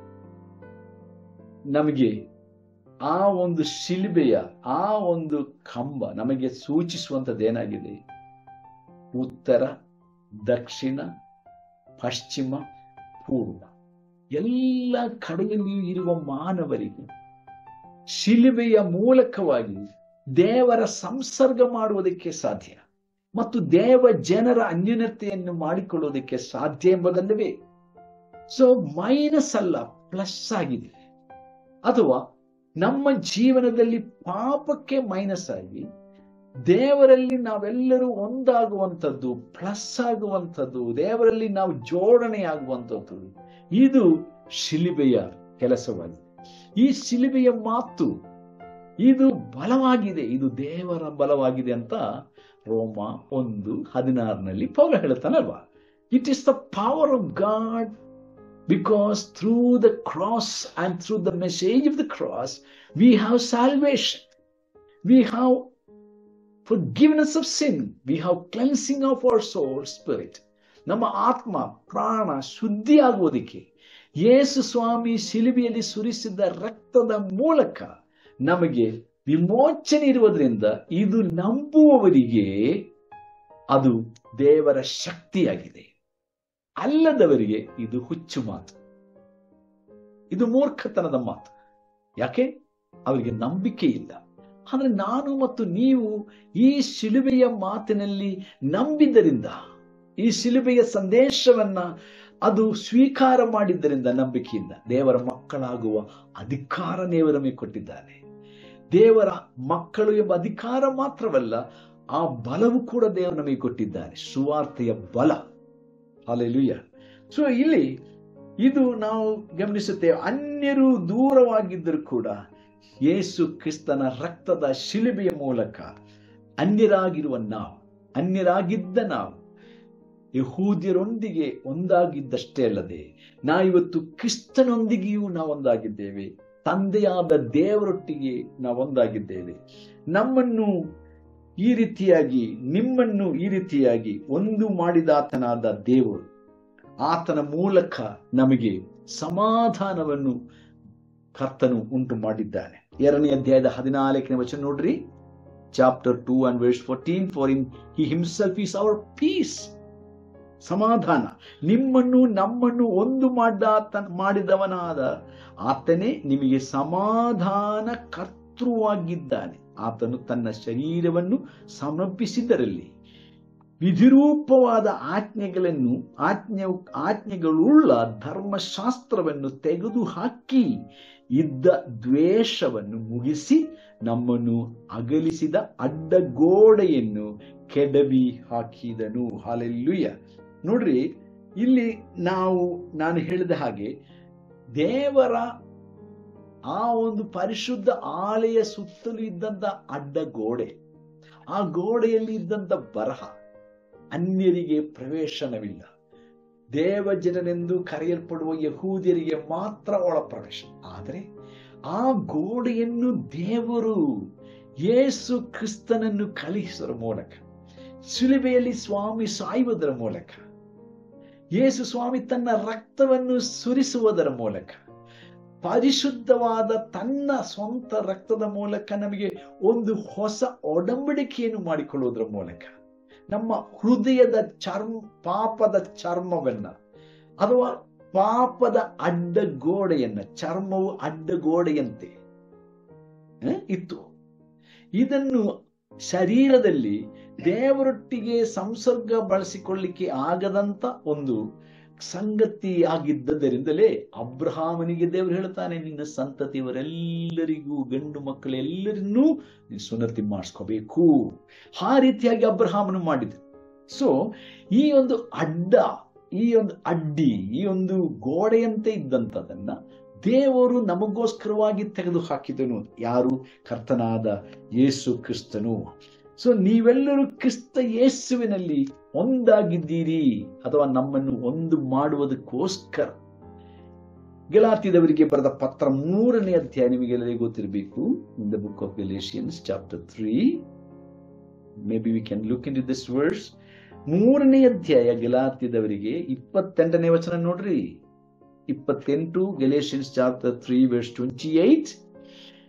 ನಮಗೆ ಆ ಒಂದು ಶಿಲುಬೆಯ ಆ ಒಂದು ಕಂಬ ನಮಗೆ ಸೂಚಿಸುವಂಥದ್ದೇನಾಗಿದೆ? ಉತ್ತರ, ದಕ್ಷಿಣ, ಪಶ್ಚಿಮ, ಪೂರ್ವ ಎಲ್ಲ ಕಡೆಯಲ್ಲಿಯೂ ಇರುವ ಮಾನವರಿಗೆ ಶಿಲುಬೆಯ ಮೂಲಕವಾಗಿ ದೇವರ ಸಂಸರ್ಗ ಮಾಡುವುದಕ್ಕೆ ಸಾಧ್ಯ ಮತ್ತು ದೇವ ಜನರ ಅನ್ಯೋನ್ಯತೆಯನ್ನು ಮಾಡಿಕೊಳ್ಳುವುದಕ್ಕೆ ಸಾಧ್ಯ ಎಂಬುದಲ್ಲವೇ. ಸೊ ಮೈನಸ್ ಅಲ್ಲ, ಪ್ಲಸ್ ಆಗಿದೆ. ಅಥವಾ ನಮ್ಮ ಜೀವನದಲ್ಲಿ ಪಾಪಕ್ಕೆ ಮೈನಸ್ ಆಗಿ ದೇವರಲ್ಲಿ ನಾವೆಲ್ಲರೂ ಒಂದಾಗುವಂಥದ್ದು, ಪ್ಲಸ್ ಆಗುವಂಥದ್ದು, ದೇವರಲ್ಲಿ ನಾವು ಜೋಡಣೆ ಆಗುವಂಥದ್ದು, ಇದು ಶಿಲುಬೆಯ ಕೆಲಸವಾಗಿದೆ. ಈ ಶಿಲುಬೆಯ ಮಾತು ಇದು ಬಲವಾಗಿದೆ, ಇದು ದೇವರ ಬಲವಾಗಿದೆ ಅಂತ ರೋಮ 1:16 ಪೌಲ ಹೇಳ್ತಾನಲ್ವಾ? It is the power of God because through the cross and through the message of the cross we have salvation, we have forgiveness of sin, we have cleansing of our soul, spirit. ನಮ್ಮ ಆತ್ಮ ಪ್ರಾಣ ಶುದ್ಧಿಯಾಗುವುದಕ್ಕೆ ಯೇಸು ಸ್ವಾಮಿ ಶಿಲುಬೆಯಲ್ಲಿ ಸುರಿಸಿದ ರಕ್ತದ ಮೂಲಕ ನಮಗೆ ವಿಮೋಚನೆ ಇರುವುದರಿಂದ ಇದು ನಂಬುವವರಿಗೆ ಅದು ದೇವರ ಶಕ್ತಿಯಾಗಿದೆ. ಅಲ್ಲದವರಿಗೆ ಇದು ಹುಚ್ಚು ಮಾತು, ಇದು ಮೂರ್ಖತನದ ಮಾತು. ಯಾಕೆ? ಅವರಿಗೆ ನಂಬಿಕೆ ಇಲ್ಲ. ಆದ್ರೆ ನಾನು ಮತ್ತು ನೀವು ಈ ಶಿಲುಬೆಯ ಮಾತಿನಲ್ಲಿ ನಂಬಿದ್ದರಿಂದ, ಈ ಶಿಲುಬೆಯ ಸಂದೇಶವನ್ನ ಅದು ಸ್ವೀಕಾರ ಮಾಡಿದ್ದರಿಂದ, ನಂಬಿಕೆಯಿಂದ ದೇವರ ಮಕ್ಕಳಾಗುವ ಅಧಿಕಾರ ದೇವರು ನಮಗೆ ಕೊಟ್ಟಿದ್ದಾನೆ. ದೇವರ ಮಕ್ಕಳು ಎಂಬ ಅಧಿಕಾರ ಮಾತ್ರವಲ್ಲ, ಆ ಬಲವು ಕೂಡ ದೇವರು ನಮಗೆ ಕೊಟ್ಟಿದ್ದಾನೆ, ಸುವಾರ್ತೆಯ ಬಲ. ಹಲ್ಲೆಲೂಯಾ. ಸೊ ಇಲ್ಲಿ ಇದು ನಾವು ಗಮನಿಸುತ್ತೇವೆ, ಅನ್ಯರು ದೂರವಾಗಿದ್ದರೂ ಕೂಡ ಯೇಸು ಕ್ರಿಸ್ತನ ರಕ್ತದ ಶಿಲುಬೆಯ ಮೂಲಕ ಅನ್ಯರಾಗಿದ್ದ ನಾವು ಯಹೂದ್ಯರೊಂದಿಗೆ ಒಂದಾಗಿದ್ದಷ್ಟೇ ಅಲ್ಲದೆ ನಾವಿವತ್ತು ಕ್ರಿಸ್ತನೊಂದಿಗೆಯೂ ನಾವು ಒಂದಾಗಿದ್ದೇವೆ, ತಂದೆಯಾದ ದೇವರೊಟ್ಟಿಗೆ ನಾವು ಒಂದಾಗಿದ್ದೇವೆ. ನಮ್ಮನ್ನು ಈ ರೀತಿಯಾಗಿ, ನಿಮ್ಮನ್ನು ಈ ರೀತಿಯಾಗಿ ಒಂದು ಮಾಡಿದಾತನಾದ ದೇವರು, ಆತನ ಮೂಲಕ ನಮಗೆ ಸಮಾಧಾನವನ್ನು ಕರ್ತನು ಉಂಟು ಮಾಡಿದ್ದಾನೆ. 2ನೇ ಅಧ್ಯಾಯದ 14ನೇ ವಚನ ನೋಡ್ರಿ, chapter 2 and verse 14. For in he himself is our peace. ಸಮಾಧಾನ. ನಿಮ್ಮನ್ನು ನಮ್ಮನ್ನು ಒಂದು ಮಾಡಿದವನಾದ ಆತನೇ ನಿಮಗೆ ಸಮಾಧಾನ ಕರ್ತೃವಾಗಿದ್ದಾನೆ. ಆತನು ತನ್ನ ಶರೀರವನ್ನು ಸಮರ್ಪಿಸಿದರಲ್ಲಿ ವಿಧಿರೂಪವಾದ ಆಜ್ಞೆಗಳುಳ್ಳ ಧರ್ಮಶಾಸ್ತ್ರವನ್ನು ತೆಗೆದುಹಾಕಿ ಇದ್ದ ದ್ವೇಷವನ್ನು ಮುಗಿಸಿ ನಮ್ಮನ್ನು ಅಗಲಿಸಿದ ಅಡ್ಡಗೋಡೆಯನ್ನು ಕೆಡವಿ ಹಾಕಿದನು. ಹಲ್ಲೆಲೂಯಾ. ನೋಡ್ರಿ, ಇಲ್ಲಿ ನಾನು ಹೇಳಿದ ಹಾಗೆ ದೇವರ ಆ ಒಂದು ಪರಿಶುದ್ಧ ಆಲಯ ಸುತ್ತಲೂ ಇದ್ದಂತ ಅಡ್ಡ ಗೋಡೆ, ಆ ಗೋಡೆಯಲ್ಲಿ ಇದ್ದಂತ ಬರಹ, ಅನ್ಯರಿಗೆ ಪ್ರವೇಶನವಿಲ್ಲ, ದೇವ ಜನರೆಂದು ಕರೆಯಲ್ಪಡುವ ಯಹೂದ್ಯರಿಗೆ ಮಾತ್ರ ಒಳ ಪ್ರವೇಶ. ಆದರೆ ಆ ಗೋಡೆಯನ್ನು ದೇವರು ಯೇಸು ಕ್ರಿಸ್ತನನ್ನು ಕಳುಹಿಸುವ ಮೂಲಕ, ಶಿಲುಬೆಯಲ್ಲಿ ಸ್ವಾಮಿ ಸಾಯುವುದರ ಮೂಲಕ, ಯೇಸು ಸ್ವಾಮಿ ತನ್ನ ರಕ್ತವನ್ನು ಸುರಿಸುವುದರ ಮೂಲಕ, ಪರಿಶುದ್ಧವಾದ ತನ್ನ ಸ್ವಂತ ರಕ್ತದ ಮೂಲಕ ನಮಗೆ ಒಂದು ಹೊಸ ಒಡಂಬಡಿಕೆಯನ್ನು ಮಾಡಿಕೊಳ್ಳುವುದರ ಮೂಲಕ ನಮ್ಮ ಹೃದಯದ ಪಾಪದ ಚರ್ಮವನ್ನ ಅಥವಾ ಪಾಪದ ಅಡ್ಡಗೋಡೆಯನ್ನ, ಚರ್ಮವು ಅಡ್ಡಗೋಡೆಯಂತೆ ಇತ್ತು, ಇದನ್ನು ಶರೀರದಲ್ಲಿ ದೇವರೊಟ್ಟಿಗೆ ಸಂಸರ್ಗ ಬಳಸಿಕೊಳ್ಳಿಕ್ಕೆ ಆಗದಂತ ಒಂದು ಸಂಗತಿ ಆಗಿದ್ದರಿಂದಲೇ ಅಬ್ರಹಾಮನಿಗೆ ದೇವರು ಹೇಳ್ತಾನೆ, ನಿನ್ನ ಸಂತತಿಯವರೆಲ್ಲರಿಗೂ, ಗಂಡು ಮಕ್ಕಳೆಲ್ಲರನ್ನೂ ನೀನು ಸುನ್ನತಿ ಮಾಡಿಸ್ಕೋಬೇಕು. ಆ ರೀತಿಯಾಗಿ ಅಬ್ರಹಾಮನು ಮಾಡಿದ್ರು. ಸೊ ಈ ಒಂದು ಅಡ್ಡಿ, ಈ ಒಂದು ಗೋಡೆಯಂತೆ ಇದ್ದಂಥದನ್ನ ದೇವರು ನಮಗೋಸ್ಕರವಾಗಿ ತೆಗೆದು ಹಾಕಿದನು. ಯಾರು? ಕರ್ತನಾದ ಯೇಸು ಕ್ರಿಸ್ತನು. ಸೊ ನೀವೆಲ್ಲರೂ ಕ್ರಿಸ್ತ ಯೇಸುವಿನಲ್ಲಿ ಒಂದಾಗಿದ್ದೀರಿ, ಅಥವಾ ನಮ್ಮನ್ನು ಒಂದು ಮಾಡುವುದಕ್ಕೋಸ್ಕರ. ಗಲಾತ್ಯದವರಿಗೆ ಬರೆದ ಪತ್ರ 3ನೇ ಅಧ್ಯಾಯ ನಿಮಗೆಲ್ಲರಿಗೂ ಗೊತ್ತಿರಬೇಕು. In the book of Galatians chapter 3, maybe we can look into this verse. 3ನೇ ಅಧ್ಯಾಯ ಗಲಾತ್ಯದವರಿಗೆ 28ನೇ ವಚನ ನೋಡ್ರಿ. 28, ಗೆಲೇಷಿಯನ್ಸ್ ಚಾಪ್ಟರ್ 3 ವರ್ಸ್ 28.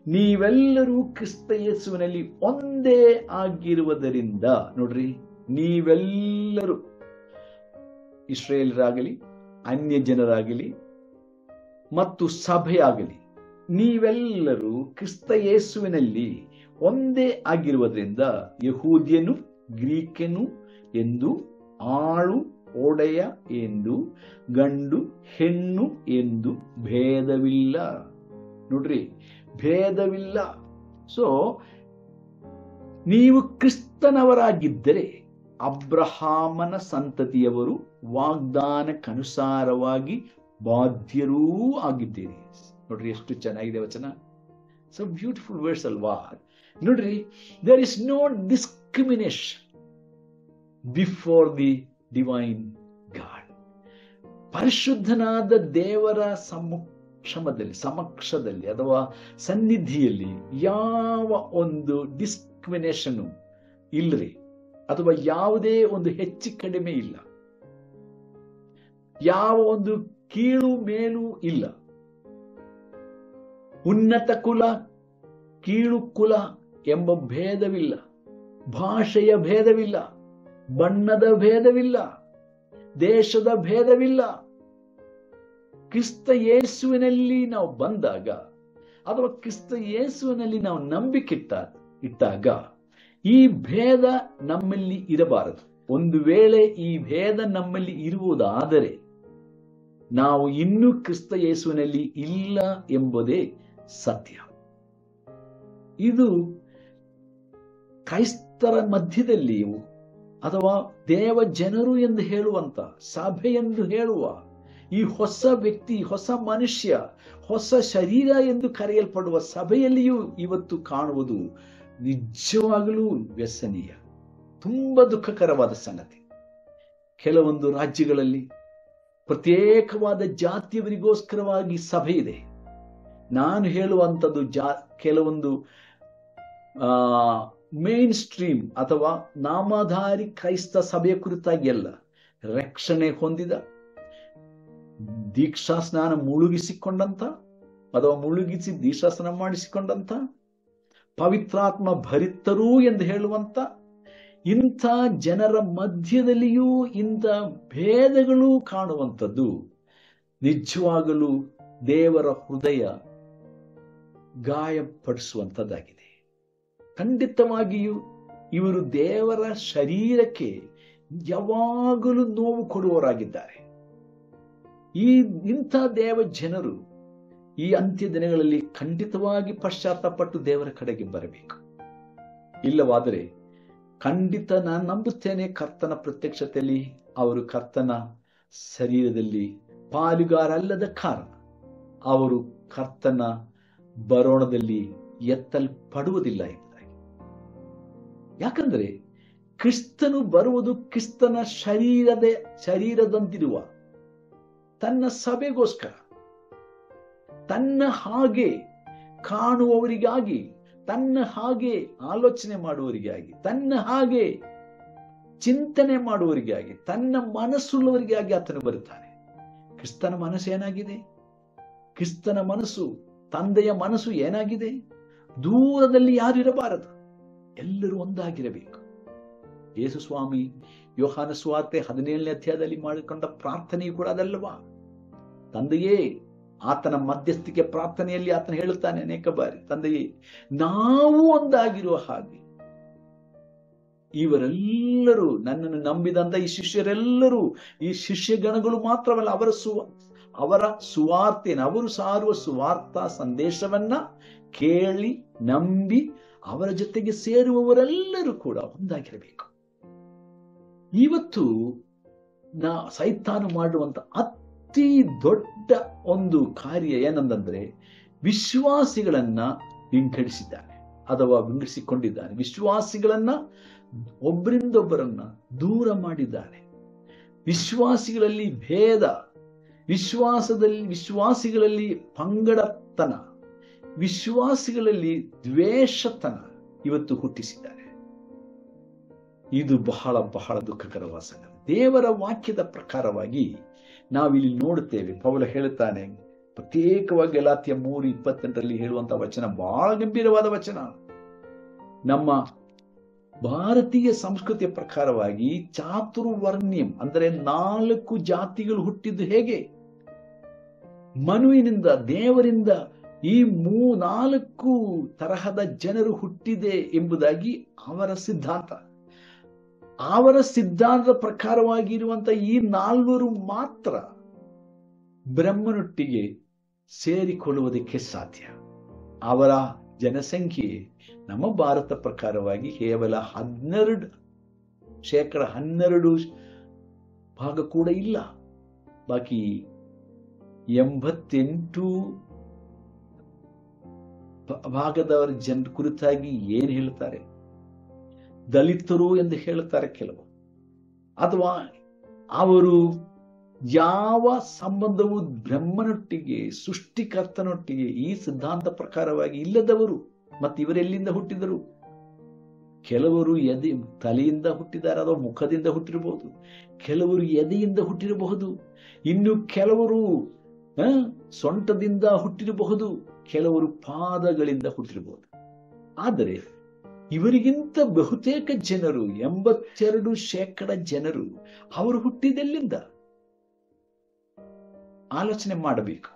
ನೀವೆಲ್ಲರೂ ಕ್ರಿಸ್ತ ಯೇಸುವಿನಲ್ಲಿ ಒಂದೇ ಆಗಿರುವುದರಿಂದ, ನೋಡ್ರಿ, ನೀವೆಲ್ಲರೂ ಇಸ್ರೇಲರಾಗಲಿ, ಅನ್ಯ ಜನರಾಗಲಿ ಮತ್ತು ಸಭೆಯಾಗಲಿ, ನೀವೆಲ್ಲರೂ ಕ್ರಿಸ್ತ ಯೇಸುವಿನಲ್ಲಿ ಒಂದೇ ಆಗಿರುವುದರಿಂದ ಯಹೂದ್ಯನು ಗ್ರೀಕನು ಎಂದು, ಆಳು ಒಡೆಯ ಎಂದು, ಗಂಡು ಹೆಣ್ಣು ಎಂದು ಭೇದವಿಲ್ಲ. ನೋಡ್ರಿ, ಭೇದವಿಲ್ಲ. ಸೊ ನೀವು ಕ್ರಿಸ್ತನವರಾಗಿದ್ದರೆ ಅಬ್ರಹಾಮನ ಸಂತತಿಯವರು, ವಾಗ್ದಾನಕ್ಕನುಸಾರವಾಗಿ ಬಾಧ್ಯರೂ ಆಗಿದ್ದೀರಿ. ನೋಡ್ರಿ ಎಷ್ಟು ಚೆನ್ನಾಗಿದೆ ವಚನ. ಸೊ ಬ್ಯೂಟಿಫುಲ್ ವರ್ಡ್ಸ್ ಅಲ್ವಾ? ನೋಡ್ರಿ, there is no discrimination before the divine God. ಪರಿಶುದ್ಧನಾದ ದೇವರ ಸಮಕ್ಷದಲ್ಲಿ ಅಥವಾ ಸನ್ನಿಧಿಯಲ್ಲಿ ಯಾವ ಒಂದು ಡಿಸ್ಕ್ರಿಮಿನೇಷನ್ ಇಲ್ಲರಿ, ಅಥವಾ ಯಾವುದೇ ಒಂದು ಹೆಚ್ಚು ಕಡಿಮೆ ಇಲ್ಲ, ಯಾವ ಒಂದು ಕೀಳು ಮೇಲು ಇಲ್ಲ, ಉನ್ನತ ಕುಲ ಕೀಳು ಕುಲ ಎಂಬ ಭೇದವಿಲ್ಲ, ಭಾಷೆಯ ಭೇದವಿಲ್ಲ, ಬಣ್ಣದ ಭೇದವಿಲ್ಲ, ದೇಶದ ಭೇದವಿಲ್ಲ. ಕ್ರಿಸ್ತ ಯೇಸುವಿನಲ್ಲಿ ನಾವು ಬಂದಾಗ, ಅಥವಾ ಕ್ರಿಸ್ತ ಯೇಸುವಿನಲ್ಲಿ ನಾವು ನಂಬಿಕೆ ಇಟ್ಟಾಗ ಈ ಭೇದ ನಮ್ಮಲ್ಲಿ ಇರಬಾರದು. ಒಂದು ವೇಳೆ ಈ ಭೇದ ನಮ್ಮಲ್ಲಿ ಇರುವುದಾದರೆ ನಾವು ಇನ್ನೂ ಕ್ರಿಸ್ತ ಯೇಸುವಿನಲ್ಲಿ ಇಲ್ಲ ಎಂಬುದೇ ಸತ್ಯ. ಇದು ಕ್ರೈಸ್ತರ ಮಧ್ಯದಲ್ಲಿ, ಅಥವಾ ದೇವ ಜನರು ಎಂದು ಹೇಳುವಂತ, ಸಭೆ ಎಂದು ಹೇಳುವ ಈ ಹೊಸ ವ್ಯಕ್ತಿ, ಹೊಸ ಮನುಷ್ಯ, ಹೊಸ ಶರೀರ ಎಂದು ಕರೆಯಲ್ಪಡುವ ಸಭೆಯಲ್ಲಿಯೂ ಇವತ್ತು ಕಾಣುವುದು ನಿಜವಾಗಲೂ ವ್ಯಸನೀಯ, ತುಂಬಾ ದುಃಖಕರವಾದ ಸಂಗತಿ. ಕೆಲವೊಂದು ರಾಜ್ಯಗಳಲ್ಲಿ ಪ್ರತ್ಯೇಕವಾದ ಜಾತಿಯವರಿಗೋಸ್ಕರವಾಗಿ ಸಭೆ ಇದೆ. ನಾನು ಹೇಳುವಂಥದ್ದು ಕೆಲವೊಂದು ಮೇನ್ ಸ್ಟ್ರೀಮ್ ಅಥವಾ ನಾಮಧಾರಿ ಕ್ರೈಸ್ತ ಸಭೆಯ ಕುರಿತಾಗಿ ಅಲ್ಲ. ರಕ್ಷಣೆ ಹೊಂದಿದ, ದೀಕ್ಷಾ ಸ್ನಾನ ಮುಳುಗಿಸಿಕೊಂಡಂತ ಅಥವಾ ಮುಳುಗಿಸಿ ದೀಕ್ಷಾ ಸ್ನಾನ ಮಾಡಿಸಿಕೊಂಡಂತ, ಪವಿತ್ರಾತ್ಮ ಭರಿತರು ಎಂದು ಹೇಳುವಂತ ಇಂಥ ಜನರ ಮಧ್ಯದಲ್ಲಿಯೂ ಇಂಥ ಭೇದಗಳು ಕಾಣುವಂಥದ್ದು ನಿಜವಾಗಲೂ ದೇವರ ಹೃದಯ ಗಾಯಪಡಿಸುವಂಥದ್ದಾಗಿದೆ. ಖಂಡಿತವಾಗಿಯೂ ಇವರು ದೇವರ ಶರೀರಕ್ಕೆ ಯಾವಾಗಲೂ ನೋವು ಕೊಡುವವರಾಗಿದ್ದಾರೆ. ಇಂಥ ದೇವ ಜನರು ಈ ಅಂತ್ಯ ದಿನಗಳಲ್ಲಿ ಖಂಡಿತವಾಗಿ ಪಶ್ಚಾತ್ತಾಪಟ್ಟು ದೇವರ ಕಡೆಗೆ ಬರಬೇಕು. ಇಲ್ಲವಾದರೆ ಖಂಡಿತ ನಾನು ನಂಬುತ್ತೇನೆ, ಕರ್ತನ ಪ್ರತ್ಯಕ್ಷತೆಯಲ್ಲಿ ಅವರು ಕರ್ತನ ಶರೀರದಲ್ಲಿ ಪಾಲುಗಾರಲ್ಲದ ಕಾರಣ ಅವರು ಕರ್ತನ ಬರೋಣದಲ್ಲಿ ಎತ್ತಲ್ಪಡುವುದಿಲ್ಲ ಎಂಬುದಾಗಿ. ಯಾಕಂದ್ರೆ ಕ್ರಿಸ್ತನು ಬರುವುದು ಕ್ರಿಸ್ತನ ಶರೀರದಂತಿರುವ ತನ್ನ ಸಭೆಗೋಸ್ಕರ, ತನ್ನ ಹಾಗೆ ಕಾಣುವವರಿಗಾಗಿ, ತನ್ನ ಹಾಗೆ ಆಲೋಚನೆ ಮಾಡುವವರಿಗಾಗಿ, ತನ್ನ ಹಾಗೆ ಚಿಂತನೆ ಮಾಡುವವರಿಗಾಗಿ, ತನ್ನ ಮನಸ್ಸುಳ್ಳವರಿಗಾಗಿ ಆತನು ಬರುತ್ತಾನೆ. ಕ್ರಿಸ್ತನ ಮನಸ್ಸು ಏನಾಗಿದೆ? ಕ್ರಿಸ್ತನ ಮನಸ್ಸು, ತಂದೆಯ ಮನಸ್ಸು ಏನಾಗಿದೆ? ದೂರದಲ್ಲಿ ಯಾರು ಇರಬಾರದು, ಎಲ್ಲರೂ ಒಂದಾಗಿರಬೇಕು. ಯೇಸು ಸ್ವಾಮಿ ಯೋಹಾನ ಸುವಾರ್ತೆ 17ನೇ ಅಧ್ಯಾಯದಲ್ಲಿ ಮಾಡಿಕೊಂಡ ಪ್ರಾರ್ಥನೆಯು ಕೂಡ ಅದಲ್ಲವಾ? ತಂದೆಯೇ, ಆತನ ಮಧ್ಯಸ್ಥಿಕೆ ಪ್ರಾರ್ಥನೆಯಲ್ಲಿ ಆತನ ಹೇಳುತ್ತಾನೆ ಅನೇಕ ಬಾರಿ, ತಂದೆಯೇ ನಾವು ಒಂದಾಗಿರುವ ಹಾಗೆ ಇವರೆಲ್ಲರೂ, ನನ್ನನ್ನು ನಂಬಿದಂತ ಈ ಶಿಷ್ಯರೆಲ್ಲರೂ, ಈ ಶಿಷ್ಯಗಣಗಳು ಮಾತ್ರವಲ್ಲ, ಅವರ ಸುವಾರ್ತೆಯನ್ನು, ಅವರು ಸಾರುವ ಸುವಾರ್ತಾ ಸಂದೇಶವನ್ನ ಕೇಳಿ ನಂಬಿ ಅವರ ಜೊತೆಗೆ ಸೇರುವವರೆಲ್ಲರೂ ಕೂಡ ಒಂದಾಗಿರಬೇಕು. ಇವತ್ತು ಸೈತಾನು ಮಾಡುವಂತ ಅತಿ ದೊಡ್ಡ ಒಂದು ಕಾರ್ಯ ಏನಂದ್ರೆ, ವಿಶ್ವಾಸಿಗಳನ್ನ ವಿಂಗಡಿಸಿದ್ದಾನೆ ಅಥವಾ ವಿಂಗಡಿಸಿಕೊಂಡಿದ್ದಾನೆ. ವಿಶ್ವಾಸಿಗಳನ್ನ ಒಬ್ಬರಿಂದೊಬ್ಬರನ್ನ ದೂರ ಮಾಡಿದ್ದಾನೆ. ವಿಶ್ವಾಸಿಗಳಲ್ಲಿ ಭೇದ, ವಿಶ್ವಾಸಿಗಳಲ್ಲಿ ಪಂಗಡತನ, ವಿಶ್ವಾಸಿಗಳಲ್ಲಿ ದ್ವೇಷತನ ಇವತ್ತು ಹುಟ್ಟಿಸಿದ್ದಾರೆ. ಇದು ಬಹಳ ಬಹಳ ದುಃಖಕರವಾದ ಸಂಗತಿ. ದೇವರ ವಾಕ್ಯದ ಪ್ರಕಾರವಾಗಿ ನಾವಿಲ್ಲಿ ನೋಡುತ್ತೇವೆ, ಪೌಲ ಹೇಳುತ್ತಾನೆ, ಪ್ರತ್ಯೇಕವಾಗಿ ಗಲಾತ್ಯ 3:28 ಹೇಳುವಂತ ವಚನ ಬಹಳ ಗಂಭೀರವಾದ ವಚನ. ನಮ್ಮ ಭಾರತೀಯ ಸಂಸ್ಕೃತಿಯ ಪ್ರಕಾರವಾಗಿ ಚಾತುರ್ವರ್ಣ್ಯಂ ಅಂದರೆ 4 ಜಾತಿಗಳು ಹುಟ್ಟಿದ್ದು ಹೇಗೆ? ಮನುವಿನಿಂದ, ದೇವರಿಂದ ಈ 4 ತರಹದ ಜನರು ಹುಟ್ಟಿದೆ ಎಂಬುದಾಗಿ ಅವರ ಸಿದ್ಧಾಂತ. ಅವರ ಸಿದ್ಧಾಂತದ ಪ್ರಕಾರವಾಗಿ ಇರುವಂತಹ ಈ 4 ಮಾತ್ರ ಬ್ರಹ್ಮನೊಟ್ಟಿಗೆ ಸೇರಿಕೊಳ್ಳುವುದಕ್ಕೆ ಸಾಧ್ಯ. ಅವರ ಜನಸಂಖ್ಯೆ ನಮ್ಮ ಭಾರತ ಪ್ರಕಾರವಾಗಿ ಕೇವಲ 12% ಭಾಗ ಕೂಡ ಇಲ್ಲ. ಬಾಕಿ 88 ಭಾಗದವರ ಜನರ ಕುರಿತಾಗಿ ಏನ್ ಹೇಳ್ತಾರೆ? ದಲಿತರು ಎಂದು ಹೇಳುತ್ತಾರೆ ಕೆಲವು, ಅಥವಾ ಅವರು ಯಾವ ಸಂಬಂಧವು ಬ್ರಹ್ಮನೊಟ್ಟಿಗೆ, ಸೃಷ್ಟಿಕರ್ತನೊಟ್ಟಿಗೆ ಈ ಸಿದ್ಧಾಂತ ಪ್ರಕಾರವಾಗಿ ಇಲ್ಲದವರು. ಮತ್ತೆ ಇವರೆಲ್ಲಿಂದ ಹುಟ್ಟಿದರು? ಕೆಲವರು ತಲೆಯಿಂದ ಹುಟ್ಟಿದ್ದಾರೆ, ಅಥವಾ ಮುಖದಿಂದ ಹುಟ್ಟಿರಬಹುದು, ಕೆಲವರು ಎದೆಯಿಂದ ಹುಟ್ಟಿರಬಹುದು, ಇನ್ನು ಕೆಲವರು ಸೊಂಟದಿಂದ ಹುಟ್ಟಿರಬಹುದು, ಕೆಲವರು ಪಾದಗಳಿಂದ ಹುಟ್ಟಿರಬಹುದು. ಆದರೆ ಇವರಿಗಿಂತ ಬಹುತೇಕ ಜನರು, 82% ಜನರು, ಅವರು ಹುಟ್ಟಿದೆಲ್ಲಿಂದ ಆಲೋಚನೆ ಮಾಡಬೇಕು.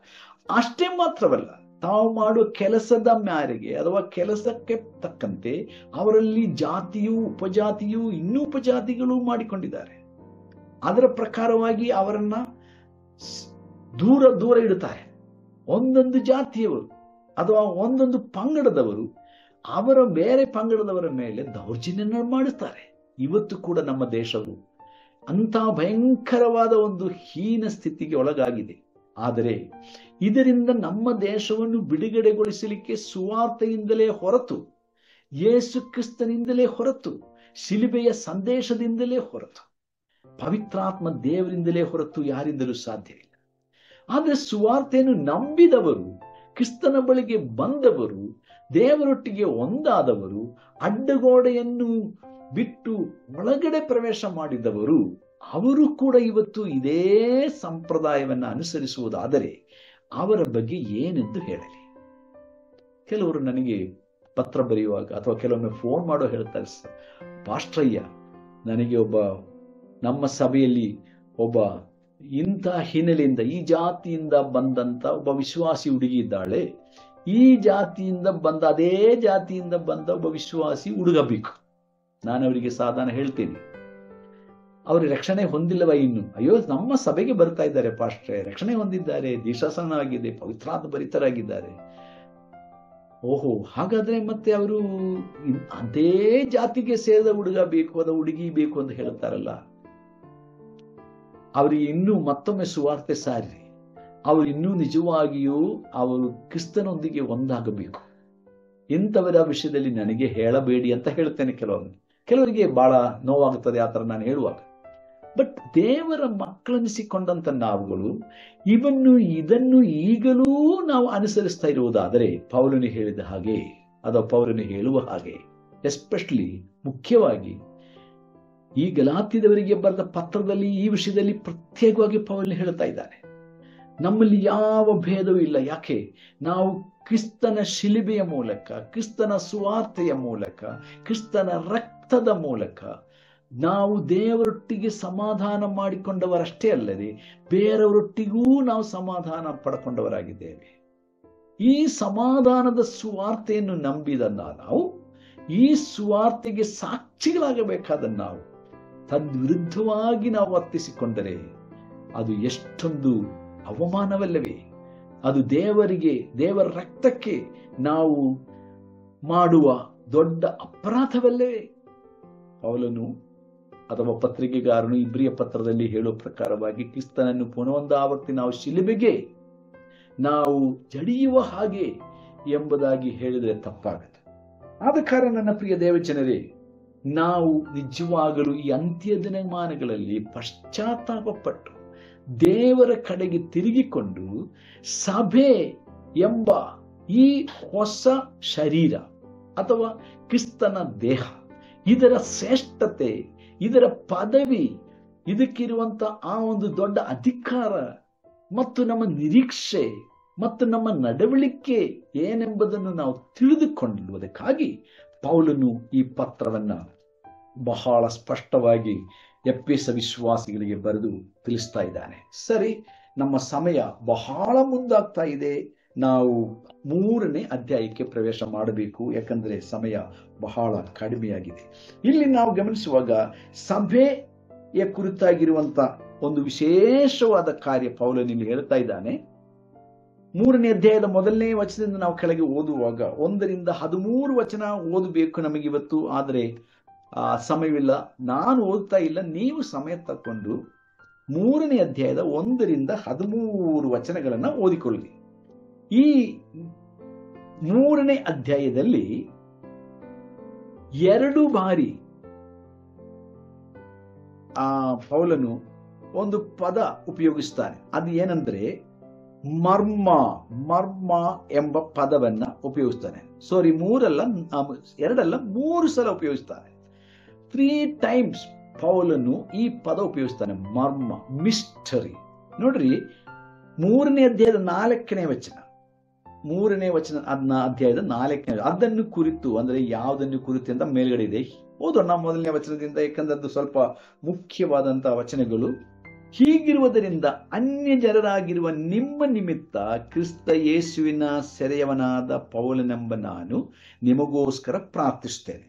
ಅಷ್ಟೇ ಮಾತ್ರವಲ್ಲ, ತಾವು ಮಾಡುವ ಕೆಲಸದ ಮೇರೆಗೆ ಅಥವಾ ಕೆಲಸಕ್ಕೆ ತಕ್ಕಂತೆ ಅವರಲ್ಲಿ ಜಾತಿಯು, ಉಪಜಾತಿಯು, ಇನ್ನೂ ಉಪಜಾತಿಗಳು ಮಾಡಿಕೊಂಡಿದ್ದಾರೆ. ಅದರ ಪ್ರಕಾರವಾಗಿ ಅವರನ್ನ ದೂರ ದೂರ ಇಡುತ್ತಾರೆ. ಒಂದೊಂದು ಜಾತಿಯವರು ಅಥವಾ ಒಂದೊಂದು ಪಂಗಡದವರು ಅವರ ಬೇರೆ ಪಂಗಡದವರ ಮೇಲೆ ದೌರ್ಜನ್ಯ ಮಾಡುತ್ತಾರೆ. ಇವತ್ತು ಕೂಡ ನಮ್ಮ ದೇಶವು ಅಂತ ಭಯಂಕರವಾದ ಒಂದು ಹೀನ ಸ್ಥಿತಿಗೆ ಒಳಗಾಗಿದೆ. ಆದರೆ ಇದರಿಂದ ನಮ್ಮ ದೇಶವನ್ನು ಬಿಡುಗಡೆಗೊಳಿಸಲಿಕ್ಕೆ ಸುವಾರ್ತೆಯಿಂದಲೇ ಹೊರತು, ಯೇಸು ಕ್ರಿಸ್ತನಿಂದಲೇ ಹೊರತು, ಶಿಲುಬೆಯ ಸಂದೇಶದಿಂದಲೇ ಹೊರತು, ಪವಿತ್ರಾತ್ಮ ದೇವರಿಂದಲೇ ಹೊರತು ಯಾರಿಂದಲೂ ಸಾಧ್ಯವಿಲ್ಲ. ಆದರೆ ಸುವಾರ್ತೆಯನ್ನು ನಂಬಿದವರು, ಕ್ರಿಸ್ತನ ಬಳಿಗೆ ಬಂದವರು, ದೇವರೊಟ್ಟಿಗೆ ಒಂದಾದವರು, ಅಡ್ಡಗೋಡೆಯನ್ನು ಬಿಟ್ಟು ಒಳಗಡೆ ಪ್ರವೇಶ ಮಾಡಿದವರು, ಅವರು ಕೂಡ ಇವತ್ತು ಇದೇ ಸಂಪ್ರದಾಯವನ್ನು ಅನುಸರಿಸುವುದಾದರೆ ಅವರ ಬಗ್ಗೆ ಏನೆಂದು ಹೇಳಲಿ? ಕೆಲವರು ನನಗೆ ಪತ್ರ ಬರೆಯುವಾಗ ಅಥವಾ ಕೆಲವೊಮ್ಮೆ ಫೋನ್ ಮಾಡೋ ಹೇಳ್ತಾರೆ, ಪಾಸ್ಟ್ರಯ್ಯ, ನನಗೆ ನಮ್ಮ ಸಭೆಯಲ್ಲಿ ಒಬ್ಬ ಇಂಥ ಹಿನ್ನೆಲೆಯಿಂದ, ಈ ಜಾತಿಯಿಂದ ಬಂದಂತ ಒಬ್ಬ ವಿಶ್ವಾಸಿ ಹುಡುಗಿ ಇದ್ದಾಳೆ, ಈ ಜಾತಿಯಿಂದ ಬಂದ, ಅದೇ ಜಾತಿಯಿಂದ ಬಂದ ಒಬ್ಬ ವಿಶ್ವಾಸಿ ಹುಡುಗ ಬೇಕು. ನಾನು ಅವರಿಗೆ ಸಾಧಾರಣ ಹೇಳ್ತೇನೆ, ಅವರು ರಕ್ಷಣೆ ಹೊಂದಿಲ್ಲವ ಇನ್ನು? ಅಯ್ಯೋ, ನಮ್ಮ ಸಭೆಗೆ ಬರ್ತಾ ಇದ್ದಾರೆ ಪಾಸ್ಟ್ರೆ, ರಕ್ಷಣೆ ಹೊಂದಿದ್ದಾರೆ, ದೀಕ್ಷಾಸನವಾಗಿದ್ದೆ, ಪವಿತ್ರಾತ್ಮ ಭರಿತರಾಗಿದ್ದಾರೆ. ಓಹೋ, ಹಾಗಾದ್ರೆ ಮತ್ತೆ ಅವರು ಅದೇ ಜಾತಿಗೆ ಸೇರಿದ ಹುಡುಗ ಬೇಕು, ಅದ ಹುಡುಗಿ ಬೇಕು ಅಂತ ಹೇಳ್ತಾರಲ್ಲ. ಅವರಿಗೆ ಇನ್ನೂ ಮತ್ತೊಮ್ಮೆ ಸುವಾರ್ತೆ ಸಾರಿ, ಅವರು ಇನ್ನೂ ನಿಜವಾಗಿಯೂ ಅವರು ಕ್ರಿಸ್ತನೊಂದಿಗೆ ಒಂದಾಗಬೇಕು. ಇಂಥವರ ವಿಷಯದಲ್ಲಿ ನನಗೆ ಹೇಳಬೇಡಿ ಅಂತ ಹೇಳ್ತೇನೆ. ಕೆಲವರಿಗೆ ಬಹಳ ನೋವಾಗುತ್ತದೆ ಆ ಥರ ನಾನು ಹೇಳುವಾಗ. ಬಟ್ ದೇವರ ಮಕ್ಕಳೆನಿಸಿಕೊಂಡಂತ ನಾವುಗಳು ಇದನ್ನು ಈಗಲೂ ನಾವು ಅನುಸರಿಸ್ತಾ ಇರುವುದಾದರೆ ಪೌಲನು ಹೇಳಿದ ಹಾಗೆ ಅಥವಾ ಪೌಲನು ಹೇಳುವ ಹಾಗೆ, ಎಸ್ಪೆಷಲಿ ಮುಖ್ಯವಾಗಿ ಈ ಗಲಾತ್ಯದವರಿಗೆ ಬರೆದ ಪತ್ರದಲ್ಲಿ ಈ ವಿಷಯದಲ್ಲಿ ಪ್ರತ್ಯೇಕವಾಗಿ ಪೌಲನು ಹೇಳ್ತಾ ಇದ್ದಾನೆ. ನಮ್ಮಲ್ಲಿ ಯಾವ ಭೇದವೂ ಇಲ್ಲ. ಯಾಕೆ? ನಾವು ಕ್ರಿಸ್ತನ ಶಿಲುಬೆಯ ಮೂಲಕ, ಕ್ರಿಸ್ತನ ಸುವಾರ್ತೆಯ ಮೂಲಕ, ಕ್ರಿಸ್ತನ ರಕ್ತದ ಮೂಲಕ ನಾವು ದೇವರೊಟ್ಟಿಗೆ ಸಮಾಧಾನ ಮಾಡಿಕೊಂಡವರಷ್ಟೇ ಅಲ್ಲದೆ ಬೇರೆಯವರೊಟ್ಟಿಗೂ ನಾವು ಸಮಾಧಾನ ಪಡ್ಕೊಂಡವರಾಗಿದ್ದೇವೆ. ಈ ಸಮಾಧಾನದ ಸುವಾರ್ತೆಯನ್ನು ನಂಬಿದ ನಾವು ಈ ಸುವಾರ್ತೆಗೆ ಸಾಕ್ಷಿಗಳಾಗಬೇಕಾದ ನಾವು ತದ್ವಿರುದ್ಧವಾಗಿ ನಾವು ವರ್ತಿಸಿಕೊಂಡರೆ ಅದು ಎಷ್ಟೊಂದು ಅವಮಾನವಲ್ಲವೇ? ಅದು ದೇವರ ರಕ್ತಕ್ಕೆ ನಾವು ಮಾಡುವ ದೊಡ್ಡ ಅಪರಾಧವಲ್ಲವೇ? ಪೌಲನು ಅಥವಾ ಪತ್ರಿಕೆಗಾರನು ಇಬ್ರಿಯ ಪತ್ರದಲ್ಲಿ ಹೇಳುವ ಪ್ರಕಾರವಾಗಿ ಕ್ರಿಸ್ತನನ್ನು ಪುನಃ ನಾವು ಶಿಲುಬೆಗೆ ನಾವು ಜಡಿಯುವ ಹಾಗೆ ಎಂಬುದಾಗಿ ಹೇಳಿದರೆ ತಪ್ಪಾಗದು. ಆದ ಕಾರಣ ನನ್ನ ಪ್ರಿಯ ದೇವಜನರೇ, ನಾವು ನಿಜವಾಗಲೂ ಈ ಅಂತ್ಯ ದಿನಮಾನಗಳಲ್ಲಿ ಪಶ್ಚಾತ್ತಾಪಪಟ್ಟು ದೇವರ ಕಡೆಗೆ ತಿರುಗಿಕೊಂಡು ಸಭೆ ಎಂಬ ಈ ಹೊಸ ಶರೀರ ಅಥವಾ ಕ್ರಿಸ್ತನ ದೇಹ, ಇದರ ಶ್ರೇಷ್ಠತೆ, ಇದರ ಪದವಿ, ಇದಕ್ಕಿರುವಂತ ಆ ಒಂದು ದೊಡ್ಡ ಅಧಿಕಾರ ಮತ್ತು ನಮ್ಮ ನಿರೀಕ್ಷೆ ಮತ್ತು ನಮ್ಮ ನಡವಳಿಕೆ ಏನೆಂಬುದನ್ನು ನಾವು ತಿಳಿದುಕೊಂಡಿರುವುದಕ್ಕಾಗಿ ಪೌಲನು ಈ ಪತ್ರವನ್ನ ಬಹಳ ಸ್ಪಷ್ಟವಾಗಿ ಎಫೆಸ ವಿಶ್ವಾಸಿಗಳಿಗೆ ಬರೆದು ತಿಳಿಸ್ತಾ ಇದ್ದಾನೆ. ಸರಿ, ನಮ್ಮ ಸಮಯ ಬಹಳ ಮುಂದಾಗ್ತಾ ಇದೆ. ನಾವು 3ನೇ ಅಧ್ಯಾಯಕ್ಕೆ ಪ್ರವೇಶ ಮಾಡಬೇಕು, ಯಾಕಂದ್ರೆ ಸಮಯ ಬಹಳ ಕಡಿಮೆಯಾಗಿದೆ. ಇಲ್ಲಿ ನಾವು ಗಮನಿಸುವಾಗ ಸಭೆಯ ಕುರಿತಾಗಿರುವಂತ ಒಂದು ವಿಶೇಷವಾದ ಕಾರ್ಯ ಪೌಲನಲ್ಲಿ ಹೇಳ್ತಾ ಇದ್ದಾನೆ. 3ನೇ ಅಧ್ಯಾಯದ 1ನೇ ವಚನದಿಂದ ನಾವು ಕೆಳಗೆ ಓದುವಾಗ 1ರಿಂದ 13 ವಚನ ಓದಬೇಕು ನಮಗಿವತ್ತು. ಆದರೆ ಸಮಯವಿಲ್ಲ, ನಾನು ಓದ್ತಾ ಇಲ್ಲ. ನೀವು ಸಮಯ ತಕ್ಕೊಂಡು 3ನೇ ಅಧ್ಯಾಯದ 1ರಿಂದ 13 ವಚನಗಳನ್ನ ಓದಿಕೊಳ್ಳಿ. ಈ 3ನೇ ಅಧ್ಯಾಯದಲ್ಲಿ 2 ಬಾರಿ ಪೌಲನು ಒಂದು ಪದ ಉಪಯೋಗಿಸ್ತಾನೆ. ಅದು ಏನಂದ್ರೆ ಮರ್ಮ ಎಂಬ ಪದವನ್ನ ಉಪಯೋಗಿಸ್ತಾನೆ. 2 ಸಲ ಉಪಯೋಗಿಸ್ತಾನೆ. 3 times ಪೌಲನು ಈ ಪದ ಉಪಯೋಗಿಸ್ತಾನೆ, ಮರ್ಮ, ಮಿಸ್ಟರಿ. ನೋಡ್ರಿ, 3ನೇ ಅಧ್ಯಾಯದ 4ನೇ ವಚನ, 3ನೇ ವಚನ ಅಧ್ಯಾಯದ 4ನೇ, ಅದನ್ನು ಕುರಿತು ಅಂದ್ರೆ ಯಾವುದನ್ನು ಕುರಿತು ಅಂತ ಮೇಲ್ಗಡೆ ಇದೆ. ಓದೋಣ 1ನೇ ವಚನದಿಂದ, ಯಾಕಂದ್ರೆ ಅದು ಸ್ವಲ್ಪ ಮುಖ್ಯವಾದಂತಹ ವಚನಗಳು. ಹೀಗಿರುವುದರಿಂದ ಅನ್ಯ ಜನರಾಗಿರುವ ನಿಮ್ಮ ನಿಮಿತ್ತ ಕ್ರಿಸ್ತ ಯೇಸುವಿನ ಸೆರೆಯವನಾದ ಪೌಲನೆಂಬ ನಾನು ನಿಮಗೋಸ್ಕರ ಪ್ರಾರ್ಥಿಸುತ್ತೇನೆ.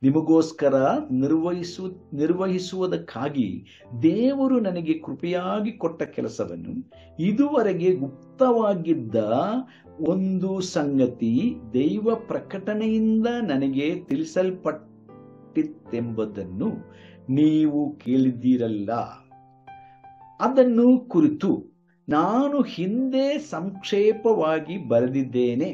ನಿಮಗೋಸ್ಕರ ನಿರ್ವಹಿಸುವುದಕ್ಕಾಗಿ ದೇವರು ನನಗೆ ಕೃಪೆಯಾಗಿ ಕೊಟ್ಟ ಕೆಲಸವನ್ನು ಇದುವರೆಗೆ ಗುಪ್ತವಾಗಿದ್ದ ಒಂದು ಸಂಗತಿ ದೈವ ಪ್ರಕಟಣೆಯಿಂದ ನನಗೆ ತಿಳಿಸಲ್ಪಟ್ಟಿತ್ತೆಂಬುದನ್ನು ನೀವು ಕೇಳಿದ್ದೀರಲ್ಲ. ಅದನ್ನು ಕುರಿತು ನಾನು ಹಿಂದೆ ಸಂಕ್ಷೇಪವಾಗಿ ಬರೆದಿದ್ದೇನೆ.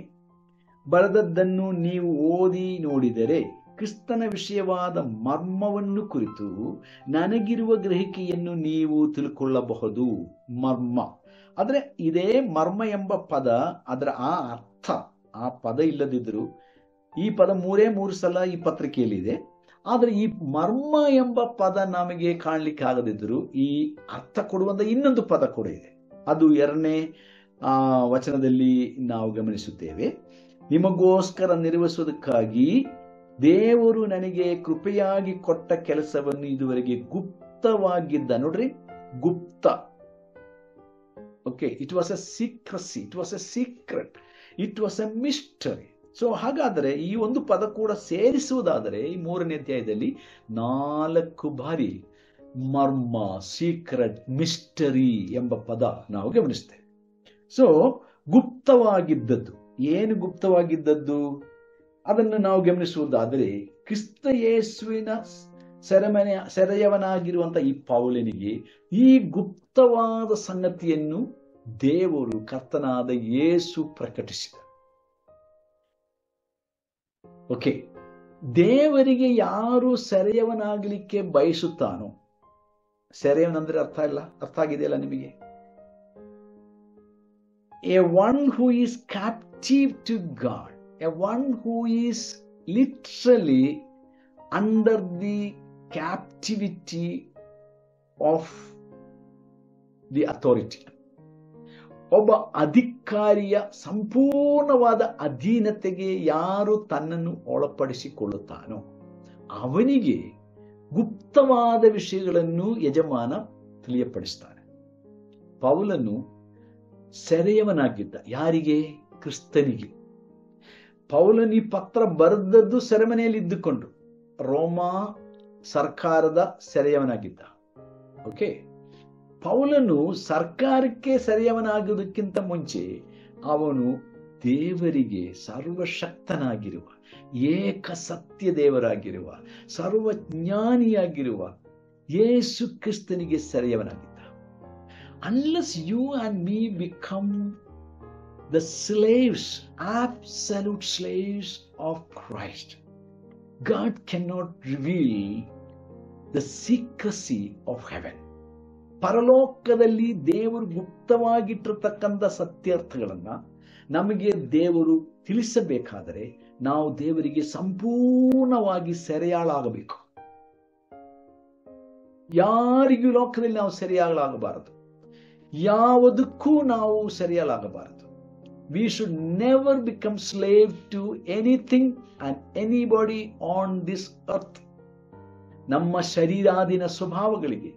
ಬರೆದದ್ದನ್ನು ನೀವು ಓದಿ ನೋಡಿದರೆ ಕ್ರಿಸ್ತನ ವಿಷಯವಾದ ಮರ್ಮವನ್ನು ಕುರಿತು ನನಗಿರುವ ಗ್ರಹಿಕೆಯನ್ನು ನೀವು ತಿಳ್ಕೊಳ್ಳಬಹುದು. ಮರ್ಮ ಆದ್ರೆ ಇದೇ ಮರ್ಮ ಎಂಬ ಪದ, ಅದರ ಆ ಅರ್ಥ, ಆ ಪದ ಇಲ್ಲದಿದ್ರು ಈ ಪದ 3 ಸಲ ಈ ಪತ್ರಿಕೆಯಲ್ಲಿ ಇದೆ. ಆದ್ರೆ ಈ ಮರ್ಮ ಎಂಬ ಪದ ನಮಗೆ ಕಾಣ್ಲಿಕ್ಕೆ ಆಗದಿದ್ರು ಈ ಅರ್ಥ ಕೊಡುವಂತ ಇನ್ನೊಂದು ಪದ ಕೂಡ ಇದೆ. ಅದು 2ನೇ ವಚನದಲ್ಲಿ ನಾವು ಗಮನಿಸುತ್ತೇವೆ. ನಿಮಗೋಸ್ಕರ ನಿರ್ವಹಿಸುವುದಕ್ಕಾಗಿ ದೇವರು ನನಗೆ ಕೃಪೆಯಾಗಿ ಕೊಟ್ಟ ಕೆಲಸವನ್ನು ಇದುವರೆಗೆ ಗುಪ್ತವಾಗಿದ್ದ, ನೋಡ್ರಿ, ಗುಪ್ತ. Okay, it was a secrecy, it was a secret, it was a mystery. So ಹಾಗಾದರೆ ಈ ಒಂದು ಪದ ಕೂಡ ಸೇರಿಸುವುದಾದರೆ ಈ 3ನೇ ಅಧ್ಯಾಯದಲ್ಲಿ 4 ಬಾರಿ ಮರ್ಮ, ಸೀಕ್ರೆಟ್, ಮಿಸ್ಟರಿ ಎಂಬ ಪದ ನಾವು ಗಮನಿಸ್ತೇವೆ. ಸೊ ಗುಪ್ತವಾಗಿದ್ದದ್ದು ಏನು? ಗುಪ್ತವಾಗಿದ್ದದ್ದು ಅದನ್ನು ನಾವು ಗಮನಿಸುವುದಾದರೆ ಕ್ರಿಸ್ತ ಯೇಸುವಿನ ಸೆರೆಯವನಾಗಿರುವಂತ ಈ ಪೌಲನಿಗೆ ಈ ಗುಪ್ತವಾದ ಸಂಗತಿಯನ್ನು ದೇವರು, ಕರ್ತನಾದ ಯೇಸು ಪ್ರಕಟಿಸಿದ. ಓಕೆ, ದೇವರಿಗೆ ಯಾರು ಸೆರೆಯವನಾಗಲಿಕ್ಕೆ ಬಯಸುತ್ತಾನೋ, ಸೆರೆಯವನಂದ್ರೆ ಅರ್ಥ ಆಗಿದೆಯಲ್ಲ ನಿಮಗೆ? A one who is captive to God, a one who is literally under the captivity of the authority. ಒಬ್ಬ ಅಧಿಕಾರಿಯ ಸಂಪೂರ್ಣವಾದ ಅಧೀನತೆಗೆ ಯಾರು ತನ್ನನ್ನು ಒಳಪಡಿಸಿಕೊಳ್ಳುತ್ತಾನೋ ಅವನಿಗೆ ಗುಪ್ತವಾದ ವಿಷಯಗಳನ್ನು ಯಜಮಾನ ತಿಳಿಯಪಡಿಸ್ತಾನೆ. ಪೌಲನು ಸೆರೆಯವನಾಗಿದ್ದ. ಯಾರಿಗೆ? ಕ್ರಿಸ್ತನಿಗೆ. ಪೌಲನು ಈ ಪತ್ರ ಬರೆದದ್ದು ಸೆರೆಮನೆಯಲ್ಲಿ ಇದ್ದುಕೊಂಡು ರೋಮಾ ಸರ್ಕಾರದ ಸೆರೆಯವನಾಗಿದ್ದ. ಓಕೆ, ಪೌಲನು ಸರ್ಕಾರಕ್ಕೆ ಸೆರೆಯವನಾಗುವುದಕ್ಕಿಂತ ಮುಂಚೆ ಅವನು ದೇವರಿಗೆ ಸರ್ವಶಕ್ತನಾಗಿರುವ, ಏಕ ಸತ್ಯ ದೇವರಾಗಿರುವ, ಸರ್ವಜ್ಞಾನಿಯಾಗಿರುವ ಯೇಸು ಕ್ರಿಸ್ತನಿಗೆ ಸೆರೆಯವನಾಗಿದ್ದ. Unless you and me become the slaves, absolute slaves of Christ, God cannot reveal the secrecy of heaven. ಪರಲೋಕದಲ್ಲಿ ದೇವರು ಗುಪ್ತವಾಗಿಟ್ಟಿರತಕ್ಕಂಥ ಸತ್ಯಾರ್ಥಗಳನ್ನ ನಮಗೆ ದೇವರು ತಿಳಿಸಬೇಕಾದರೆ ನಾವು ದೇವರಿಗೆ ಸಂಪೂರ್ಣವಾಗಿ ಸೆರೆಯಾಳಾಗಬೇಕು. ಯಾರಿಗೂ ಲೋಕದಲ್ಲಿ ನಾವು ಸೆರೆಯಾಳಾಗಬಾರದು, ಯಾವುದಕ್ಕೂ ನಾವು ಸೆರೆಯಾಳಾಗಬಾರದು. We should never become slave to anything and anybody on this earth. ನಮ್ಮ ಶರೀರಾಧೀನ ಸ್ವಭಾವಗಳಿಗೆ,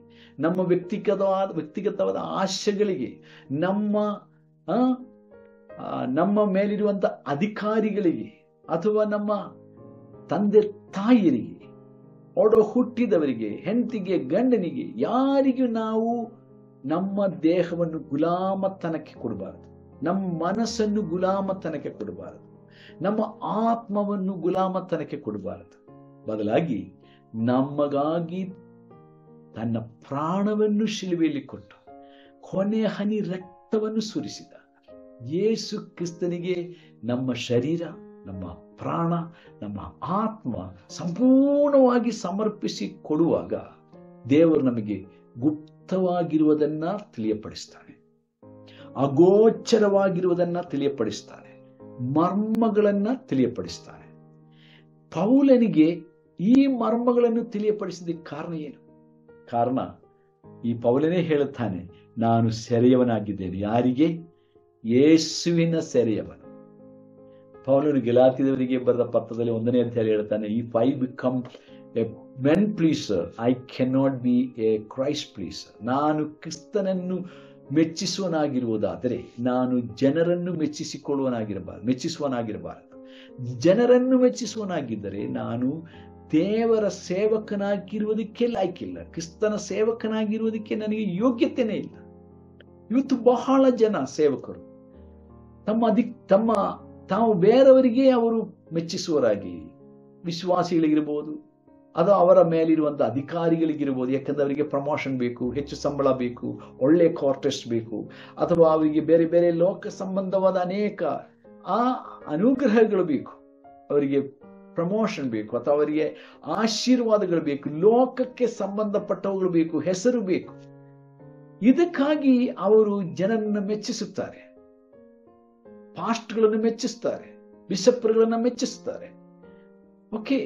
ನಮ್ಮ ವ್ಯಕ್ತಿಗತವಾದ ಆಶೆಗಳಿಗೆ, ನಮ್ಮ ಮೇಲಿರುವಂತ ಅಧಿಕಾರಿಗಳಿಗೆ, ಅಥವಾ ನಮ್ಮ ತಂದೆ ತಾಯಿಯರಿಗೆ, ಒಡ ಹುಟ್ಟಿದವರಿಗೆ, ಹೆಂಡತಿಗೆ, ಗಂಡನಿಗೆ, ಯಾರಿಗೂ ನಾವು ನಮ್ಮ ದೇಹವನ್ನು ಗುಲಾಮತನಕ್ಕೆ ಕೊಡಬಾರದು, ನಮ್ಮ ಮನಸ್ಸನ್ನು ಗುಲಾಮತನಕ್ಕೆ ಕೊಡಬಾರದು, ನಮ್ಮ ಆತ್ಮವನ್ನು ಗುಲಾಮತನಕ್ಕೆ ಕೊಡಬಾರದು. ಬದಲಾಗಿ ನಮಗಾಗಿ ತನ್ನ ಪ್ರಾಣವನ್ನು ಶಿಲುಬೆಯಲ್ಲಿ ಕೊಟ್ಟು ಕೊನೆಯ ಹನಿ ರಕ್ತವನ್ನು ಸುರಿಸಿದ ಯೇಸು ಕ್ರಿಸ್ತನಿಗೆ ನಮ್ಮ ಶರೀರ, ನಮ್ಮ ಪ್ರಾಣ, ನಮ್ಮ ಆತ್ಮ ಸಂಪೂರ್ಣವಾಗಿ ಸಮರ್ಪಿಸಿ ಕೊಡುವಾಗ ದೇವರು ನಮಗೆ ಗುಪ್ತವಾಗಿರುವುದನ್ನ ತಿಳಿಯಪಡಿಸ್ತಾನೆ, ಅಗೋಚರವಾಗಿರುವುದನ್ನ ತಿಳಿಯಪಡಿಸ್ತಾನೆ, ಮರ್ಮಗಳನ್ನ ತಿಳಿಯಪಡಿಸ್ತಾನೆ. ಪೌಲನಿಗೆ ಈ ಮರ್ಮಗಳನ್ನು ತಿಳಿಯಪಡಿಸಿದ ಕಾರಣ ಏನು? ಕಾರಣ ಈ ಪೌಲನೇ ಹೇಳುತ್ತಾನೆ, ನಾನು ಸೆರೆಯವನಾಗಿದ್ದೇನೆ. ಯಾರಿಗೆ? ಯೇಸುವಿನ ಸೆರೆಯವನು. ಪೌಲನು ಗಲಾತ್ಯದವರಿಗೆ ಬರೆದ ಪತ್ರದಲ್ಲಿ 1ನೇ ಅಧ್ಯಾಯ ಹೇಳ್ತಾನೆ, if I become A men pleaser I cannot be A Christ pleaser. ನಾನು ಕ್ರಿಸ್ತನನ್ನು ಮೆಚ್ಚಿಸುವನಾಗಿರುವುದಾದರೆ ನಾನು ಜನರನ್ನು ಮೆಚ್ಚಿಸುವನಾಗಿರಬಾರದು. ಜನರನ್ನು ಮೆಚ್ಚಿಸುವನಾಗಿದ್ದರೆ ನಾನು ದೇವರ ಸೇವಕನಾಗಿರುವುದಕ್ಕೆ ಲಾಯ್ಕಿಲ್ಲ, ಕ್ರಿಸ್ತನ ಸೇವಕನಾಗಿರುವುದಕ್ಕೆ ನನಗೆ ಯೋಗ್ಯತೆನೇ ಇಲ್ಲ. ಇವತ್ತು ಬಹಳ ಜನ ಸೇವಕರು ತಾವು ಬೇರೆಯವರಿಗೆ ಅವರು ಮೆಚ್ಚಿಸುವರಾಗಿ, ವಿಶ್ವಾಸಿಗಳಿಗಿರ್ಬೋದು, ಅದು ಅವರ ಮೇಲಿರುವಂಥ ಅಧಿಕಾರಿಗಳಿಗಿರ್ಬೋದು, ಯಾಕಂದ್ರೆ ಅವರಿಗೆ ಪ್ರಮೋಷನ್ ಬೇಕು, ಹೆಚ್ಚು ಸಂಬಳ ಬೇಕು, ಒಳ್ಳೆ ಕ್ವಾರ್ಟರ್ಸ್ ಬೇಕು, ಅಥವಾ ಅವರಿಗೆ ಬೇರೆ ಬೇರೆ ಲೋಕ ಸಂಬಂಧವಾದ ಅನೇಕ ಅನುಗ್ರಹಗಳು ಬೇಕು, ಅವರಿಗೆ ಪ್ರಮೋಷನ್ ಬೇಕು, ಅಥವಾ ಅವರಿಗೆ ಆಶೀರ್ವಾದಗಳು ಬೇಕು, ಲೋಕಕ್ಕೆ ಸಂಬಂಧಪಟ್ಟವುಗಳು ಬೇಕು, ಹೆಸರು ಬೇಕು. ಇದಕ್ಕಾಗಿ ಅವರು ಜನರನ್ನು ಮೆಚ್ಚಿಸುತ್ತಾರೆ, ಪಾಸ್ಟ್ಗಳನ್ನು ಮೆಚ್ಚಿಸ್ತಾರೆ, ಬಿಷಪ್ಗಳನ್ನು ಮೆಚ್ಚಿಸ್ತಾರೆ. ಓಕೆ,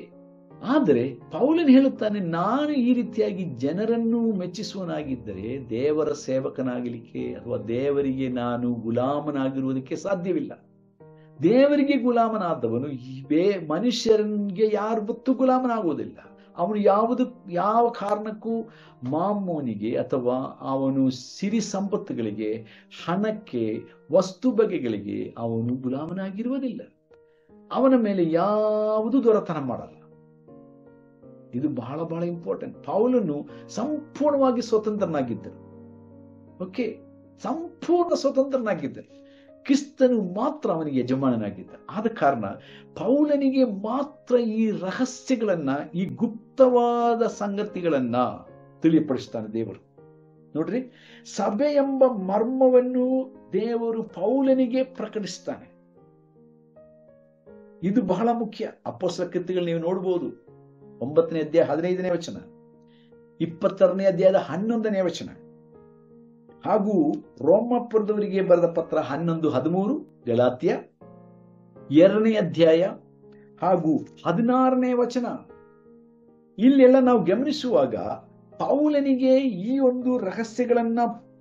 ಆದರೆ ಪೌಲನು ಹೇಳುತ್ತಾನೆ, ನಾನು ಈ ರೀತಿಯಾಗಿ ಜನರನ್ನು ಮೆಚ್ಚಿಸುವನಾಗಿದ್ದರೆ ದೇವರ ಸೇವಕನಾಗಲಿಕ್ಕೆ ಅಥವಾ ದೇವರಿಗೆ ನಾನು ಗುಲಾಮನಾಗಿರುವುದಕ್ಕೆ ಸಾಧ್ಯವಿಲ್ಲ. ದೇವರಿಗೆ ಗುಲಾಮನಾದವನು ಮನುಷ್ಯರಿಗೆ ಯಾವತ್ತೂ ಗುಲಾಮನಾಗುವುದಿಲ್ಲ. ಅವನು ಯಾವ ಕಾರಣಕ್ಕೂ ಮಾಮೋನಿಗೆ ಅಥವಾ ಅವನು ಸಿರಿ ಸಂಪತ್ತುಗಳಿಗೆ, ಹಣಕ್ಕೆ, ವಸ್ತು ಬಗೆಗಳಿಗೆ ಅವನು ಗುಲಾಮನಾಗಿರುವುದಿಲ್ಲ. ಅವನ ಮೇಲೆ ಯಾವುದು ದೊರೆತನ ಮಾಡಲ್ಲ. ಇದು ಬಹಳ ಬಹಳ ಇಂಪಾರ್ಟೆಂಟ್. ಪೌಲನು ಸಂಪೂರ್ಣವಾಗಿ ಸ್ವತಂತ್ರನಾಗಿದ್ದರು. ಓಕೆ, ಸಂಪೂರ್ಣ ಸ್ವತಂತ್ರನಾಗಿದ್ದರು. ಕ್ರಿಸ್ತನು ಮಾತ್ರ ಅವನಿಗೆ ಯಜಮಾನನಾಗಿದ್ದ. ಆದ ಕಾರಣ ಪೌಲನಿಗೆ ಮಾತ್ರ ಈ ರಹಸ್ಯಗಳನ್ನ, ಈ ಗುಪ್ತವಾದ ಸಂಗತಿಗಳನ್ನ ತಿಳಿಯಪಡಿಸ್ತಾನೆ ದೇವರು. ನೋಡ್ರಿ, ಸಭೆ ಎಂಬ ಮರ್ಮವನ್ನು ದೇವರು ಪೌಲನಿಗೆ ಪ್ರಕಟಿಸ್ತಾನೆ. ಇದು ಬಹಳ ಮುಖ್ಯ. ಅಪೊಸ್ತಲ ಕೃತ್ಯಗಳು ನೀವು ನೋಡಬಹುದು, 9ನೇ ಅಧ್ಯಾಯ 15ನೇ ವಚನ, 22ನೇ ಅಧ್ಯಾಯದ 11ನೇ ವಚನ, ಹಾಗೂ ರೋಮಾಪುರದವರಿಗೆ ಬರೆದ ಪತ್ರ 11:13, ಗಲಾತ್ಯ 2ನೇ ಅಧ್ಯಾಯ ಹಾಗೂ 16ನೇ ವಚನ. ಇಲ್ಲೆಲ್ಲ ನಾವು ಗಮನಿಸುವಾಗ ಪೌಲನಿಗೆ ಈ ಒಂದು ರಹಸ್ಯಗಳನ್ನ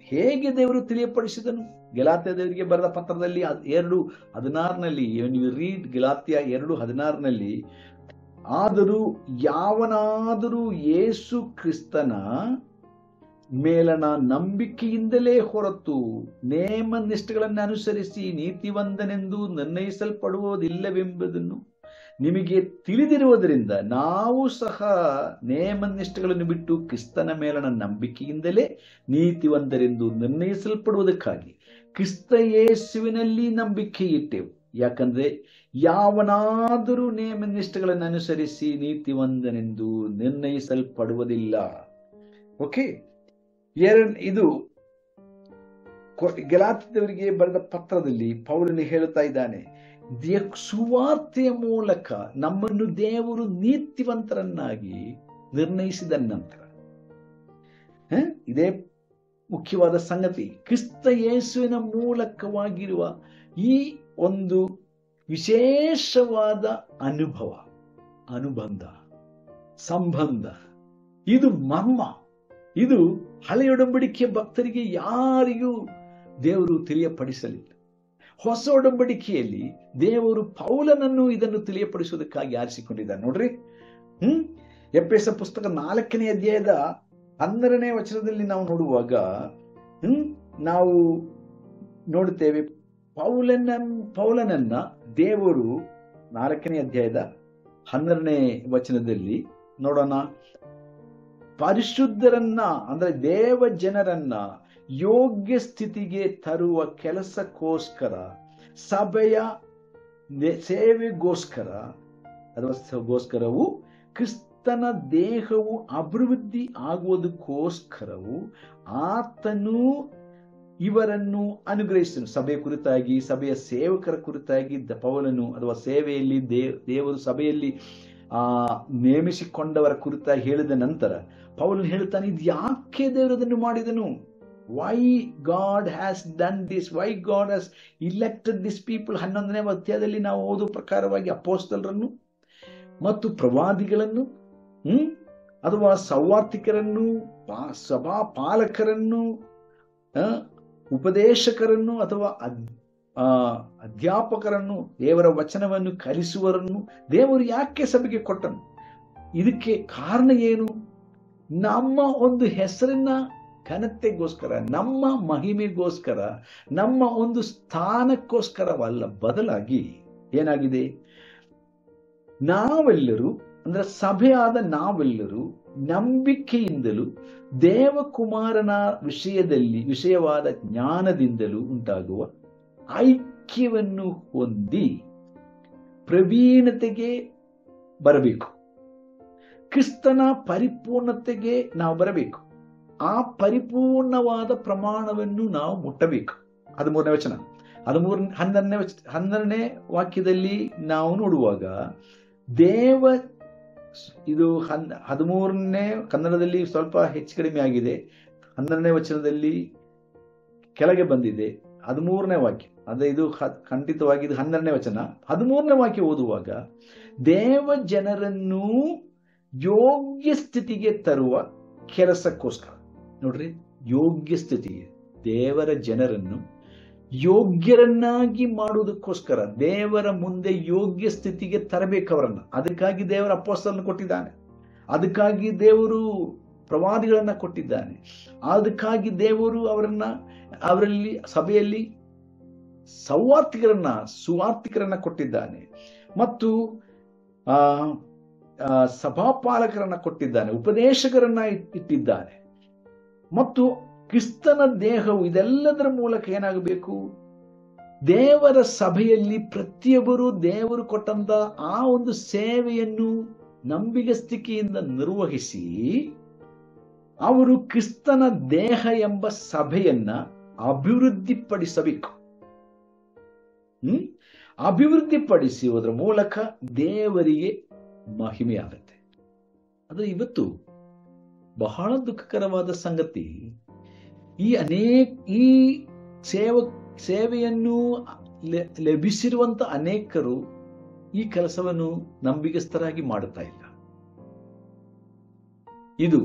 ಹೇಗೆ ದೇವರು ತಿಳಿಯಪಡಿಸಿದನು. ಗಲಾತ್ಯದವರಿಗೆ ಬರೆದ ಪತ್ರದಲ್ಲಿ 2:16 ಯು ರೀಡ್ ಗಲಾತ್ಯ 2:16, ಆದರೂ ಯಾವನಾದರೂ ಯೇಸು ಕ್ರಿಸ್ತನ ಮೇಲನ ನಂಬಿಕೆಯಿಂದಲೇ ಹೊರತು ನೇಮ ನಿಷ್ಠೆಗಳನ್ನು ಅನುಸರಿಸಿ ನೀತಿವಂತನೆಂದು ನಿರ್ಣಯಿಸಲ್ಪಡುವುದಿಲ್ಲವೆಂಬುದನ್ನು ನಿಮಗೆ ತಿಳಿದಿರುವುದರಿಂದ ನಾವು ಸಹ ನೇಮ ನಿಷ್ಠೆಗಳನ್ನು ಬಿಟ್ಟು ಕ್ರಿಸ್ತನ ಮೇಲನ ನಂಬಿಕೆಯಿಂದಲೇ ನೀತಿವಂತರೆಂದು ನಿರ್ಣಯಿಸಲ್ಪಡುವುದಕ್ಕಾಗಿ ಕ್ರಿಸ್ತ ಯೇಸುವಿನಲ್ಲಿ ನಂಬಿಕೆ ಇಟ್ಟೆವು. ಯಾಕಂದ್ರೆ ಯಾವನಾದರೂ ನೇಮ ನಿಷ್ಠೆಗಳನ್ನು ಅನುಸರಿಸಿ ನೀತಿವಂತನೆಂದು ನಿರ್ಣಯಿಸಲ್ಪಡುವುದಿಲ್ಲ. ಓಕೆ, ಇದು ಗಲಾತ್ಯದವರಿಗೆ ಬರೆದ ಪತ್ರದಲ್ಲಿ ಪೌಲನು ಹೇಳುತ್ತಾ ಇದ್ದಾನೆ, ಸುವಾರ್ತೆಯ ಮೂಲಕ ನಮ್ಮನ್ನು ದೇವರು ನೀತಿವಂತರನ್ನಾಗಿ ನಿರ್ಣಯಿಸಿದ ನಂತರ, ಇದೇ ಮುಖ್ಯವಾದ ಸಂಗತಿ, ಕ್ರಿಸ್ತ ಯೇಸುವಿನ ಮೂಲಕವಾಗಿರುವ ಈ ಒಂದು ವಿಶೇಷವಾದ ಅನುಬಂಧ, ಸಂಬಂಧ, ಇದು ಮರ್ಮ. ಇದು ಹಳೆಯೊಡಂಬಡಿಕೆಯ ಭಕ್ತರಿಗೆ ಯಾರಿಗೂ ದೇವರು ತಿಳಿಯಪಡಿಸಲಿಲ್ಲ. ಹೊಸ ಒಡಂಬಡಿಕೆಯಲ್ಲಿ ದೇವರು ಪೌಲನನ್ನು ಇದನ್ನು ತಿಳಿಯಪಡಿಸುವುದಕ್ಕಾಗಿ ಆರಿಸಿಕೊಂಡಿದ್ದಾರೆ. ನೋಡ್ರಿ, ಎಫೆಸ ಪುಸ್ತಕ 4ನೇ ಅಧ್ಯಾಯದ 12ನೇ ವಚನದಲ್ಲಿ ನಾವು ನೋಡುವಾಗ ನಾವು ನೋಡುತ್ತೇವೆ, ಪೌಲನನ್ನ ದೇವರು 4ನೇ ಅಧ್ಯಾಯದ 12ನೇ ವಚನದಲ್ಲಿ ನೋಡೋಣ, ಪರಿಶುದ್ಧರನ್ನ ಅಂದ್ರೆ ದೇವ ಜನರನ್ನ ಯೋಗ್ಯ ಸ್ಥಿತಿಗೆ ತರುವ ಕೆಲಸಕ್ಕೋಸ್ಕರ, ಸಭೆಯ ಸೇವೆಗೋಸ್ಕರ ಗೋಸ್ಕರವು, ಕ್ರಿಸ್ತನ ದೇಹವು ಅಭಿವೃದ್ಧಿ ಆಗುವುದಕ್ಕೋಸ್ಕರವು ಆತನು ಇವರನ್ನು ಅನುಗ್ರಹಿಸಿದನು. ಸಭೆಯ ಕುರಿತಾಗಿ, ಸಭೆಯ ಸೇವಕರ ಕುರಿತಾಗಿ ಪೌಲನು ಅಥವಾ ಸೇವೆಯಲ್ಲಿ ದೇವರು ಸಭೆಯಲ್ಲಿ ನೇಮಿಸಿಕೊಂಡವರ ಕುರಿತಾಗಿ ಹೇಳಿದ ನಂತರ ಪೌಲನು ಹೇಳ್ತಾನೆ, ಇದು ಯಾಕೆ ದೇವರು ಅದನ್ನು ಮಾಡಿದನು? Why God has done this? Why God has elected these people? 11ನೇ ಅಧ್ಯಾಯದಲ್ಲಿ ನಾವು ಓದುವ ಪ್ರಕಾರವಾಗಿ ಅಪೊಸ್ತಲರನ್ನು ಮತ್ತು ಪ್ರವಾದಿಗಳನ್ನು ಅಥವಾ ಸೌವಾರ್ತಿಕರನ್ನು, ಸಭಾ ಪಾಲಕರನ್ನು, ಉಪದೇಶಕರನ್ನು ಅಥವಾ ಅಧ್ಯಾಪಕರನ್ನು, ದೇವರ ವಚನವನ್ನು ಕಲಿಸುವರನ್ನು ದೇವರು ಯಾಕೆ ಸಭೆಗೆ ಕೊಟ್ಟನು? ಇದಕ್ಕೆ ಕಾರಣ ಏನು? ನಮ್ಮ ಒಂದು ಹೆಸರಿನ ಘನತೆಗೋಸ್ಕರ, ನಮ್ಮ ಮಹಿಮೆಗೋಸ್ಕರ, ನಮ್ಮ ಒಂದು ಸ್ಥಾನಕ್ಕೋಸ್ಕರವಲ್ಲ. ಬದಲಾಗಿ ಏನಾಗಿದೆ, ನಾವೆಲ್ಲರೂ ಅಂದ್ರೆ ಸಭೆಯಾದ ನಾವೆಲ್ಲರೂ ನಂಬಿಕೆಯಿಂದಲೂ ದೇವಕುಮಾರನ ವಿಷಯವಾದ ಜ್ಞಾನದಿಂದಲೂ ಉಂಟಾಗುವ ಐಕ್ಯವನ್ನು ಹೊಂದಿ ಪ್ರವೀಣತೆಗೆ ಬರಬೇಕು. ಕ್ರಿಸ್ತನ ಪರಿಪೂರ್ಣತೆಗೆ ನಾವು ಬರಬೇಕು. ಆ ಪರಿಪೂರ್ಣವಾದ ಪ್ರಮಾಣವನ್ನು ನಾವು ಮುಟ್ಟಬೇಕು. 13ನೇ ವಚನ, 12ನೇ ವಾಕ್ಯದಲ್ಲಿ ನಾವು ನೋಡುವಾಗ ಇದು 13ನೇ ಕನ್ನಡದಲ್ಲಿ ಸ್ವಲ್ಪ ಹೆಚ್ಚು ಕಡಿಮೆ ಆಗಿದೆ, 12ನೇ ವಚನದಲ್ಲಿ ಕೆಳಗೆ ಬಂದಿದೆ. 13ನೇ ವಾಕ್ಯ ಅಂದ್ರೆ ಇದು ಖಂಡಿತವಾಗಿ ಇದು 12ನೇ ವಚನ. 13ನೇ ವಾಕ್ಯ ಓದುವಾಗ ದೇವ ಜನರನ್ನು ಯೋಗ್ಯ ಸ್ಥಿತಿಗೆ ತರುವ ಕೆಲಸಕ್ಕೋಸ್ಕರ. ನೋಡ್ರಿ, ಯೋಗ್ಯ ಸ್ಥಿತಿಗೆ, ದೇವರ ಜನರನ್ನು ಯೋಗ್ಯರನ್ನಾಗಿ ಮಾಡುವುದಕ್ಕೋಸ್ಕರ, ದೇವರ ಮುಂದೆ ಯೋಗ್ಯ ಸ್ಥಿತಿಗೆ ತರಬೇಕವರನ್ನ. ಅದಕ್ಕಾಗಿ ದೇವರ ಅಪೊಸ್ತಲರನ್ನು ಕೊಟ್ಟಿದ್ದಾನೆ, ಅದಕ್ಕಾಗಿ ದೇವರು ಪ್ರವಾದಿಗಳನ್ನ ಕೊಟ್ಟಿದ್ದಾನೆ, ಅದಕ್ಕಾಗಿ ದೇವರು ಅವರಲ್ಲಿ ಸಭೆಯಲ್ಲಿ ಸುವಾರ್ತಿಕರನ್ನ ಕೊಟ್ಟಿದ್ದಾನೆ, ಮತ್ತು ಸಭಾಪಾಲಕರನ್ನ ಕೊಟ್ಟಿದ್ದಾನೆ, ಉಪದೇಶಕರನ್ನ ಇಟ್ಟಿದ್ದಾನೆ. ಮತ್ತು ಕ್ರಿಸ್ತನ ದೇಹವು ಇದೆಲ್ಲದರ ಮೂಲಕ ಏನಾಗಬೇಕು? ದೇವರ ಸಭೆಯಲ್ಲಿ ಪ್ರತಿಯೊಬ್ಬರು ದೇವರು ಕೊಟ್ಟಂತ ಆ ಒಂದು ಸೇವೆಯನ್ನು ನಂಬಿಗಸ್ತಿಕೆಯಿಂದ ನಿರ್ವಹಿಸಿ ಅವರು ಕ್ರಿಸ್ತನ ದೇಹ ಎಂಬ ಸಭೆಯನ್ನ ಅಭಿವೃದ್ಧಿಪಡಿಸಬೇಕು. ಅಭಿವೃದ್ಧಿಪಡಿಸುವುದರ ಮೂಲಕ ದೇವರಿಗೆ ಮಹಿಮೆಯಾಗುತ್ತೆ. ಅದು ಇವತ್ತು ಬಹಳ ದುಃಖಕರವಾದ ಸಂಗತಿ. ಈ ಸೇವೆಯನ್ನು ಲಭಿಸಿರುವಂತ ಅನೇಕರು ಈ ಕೆಲಸವನ್ನು ನಂಬಿಗಸ್ತರಾಗಿ ಮಾಡುತ್ತಾ ಇಲ್ಲ. ಇದು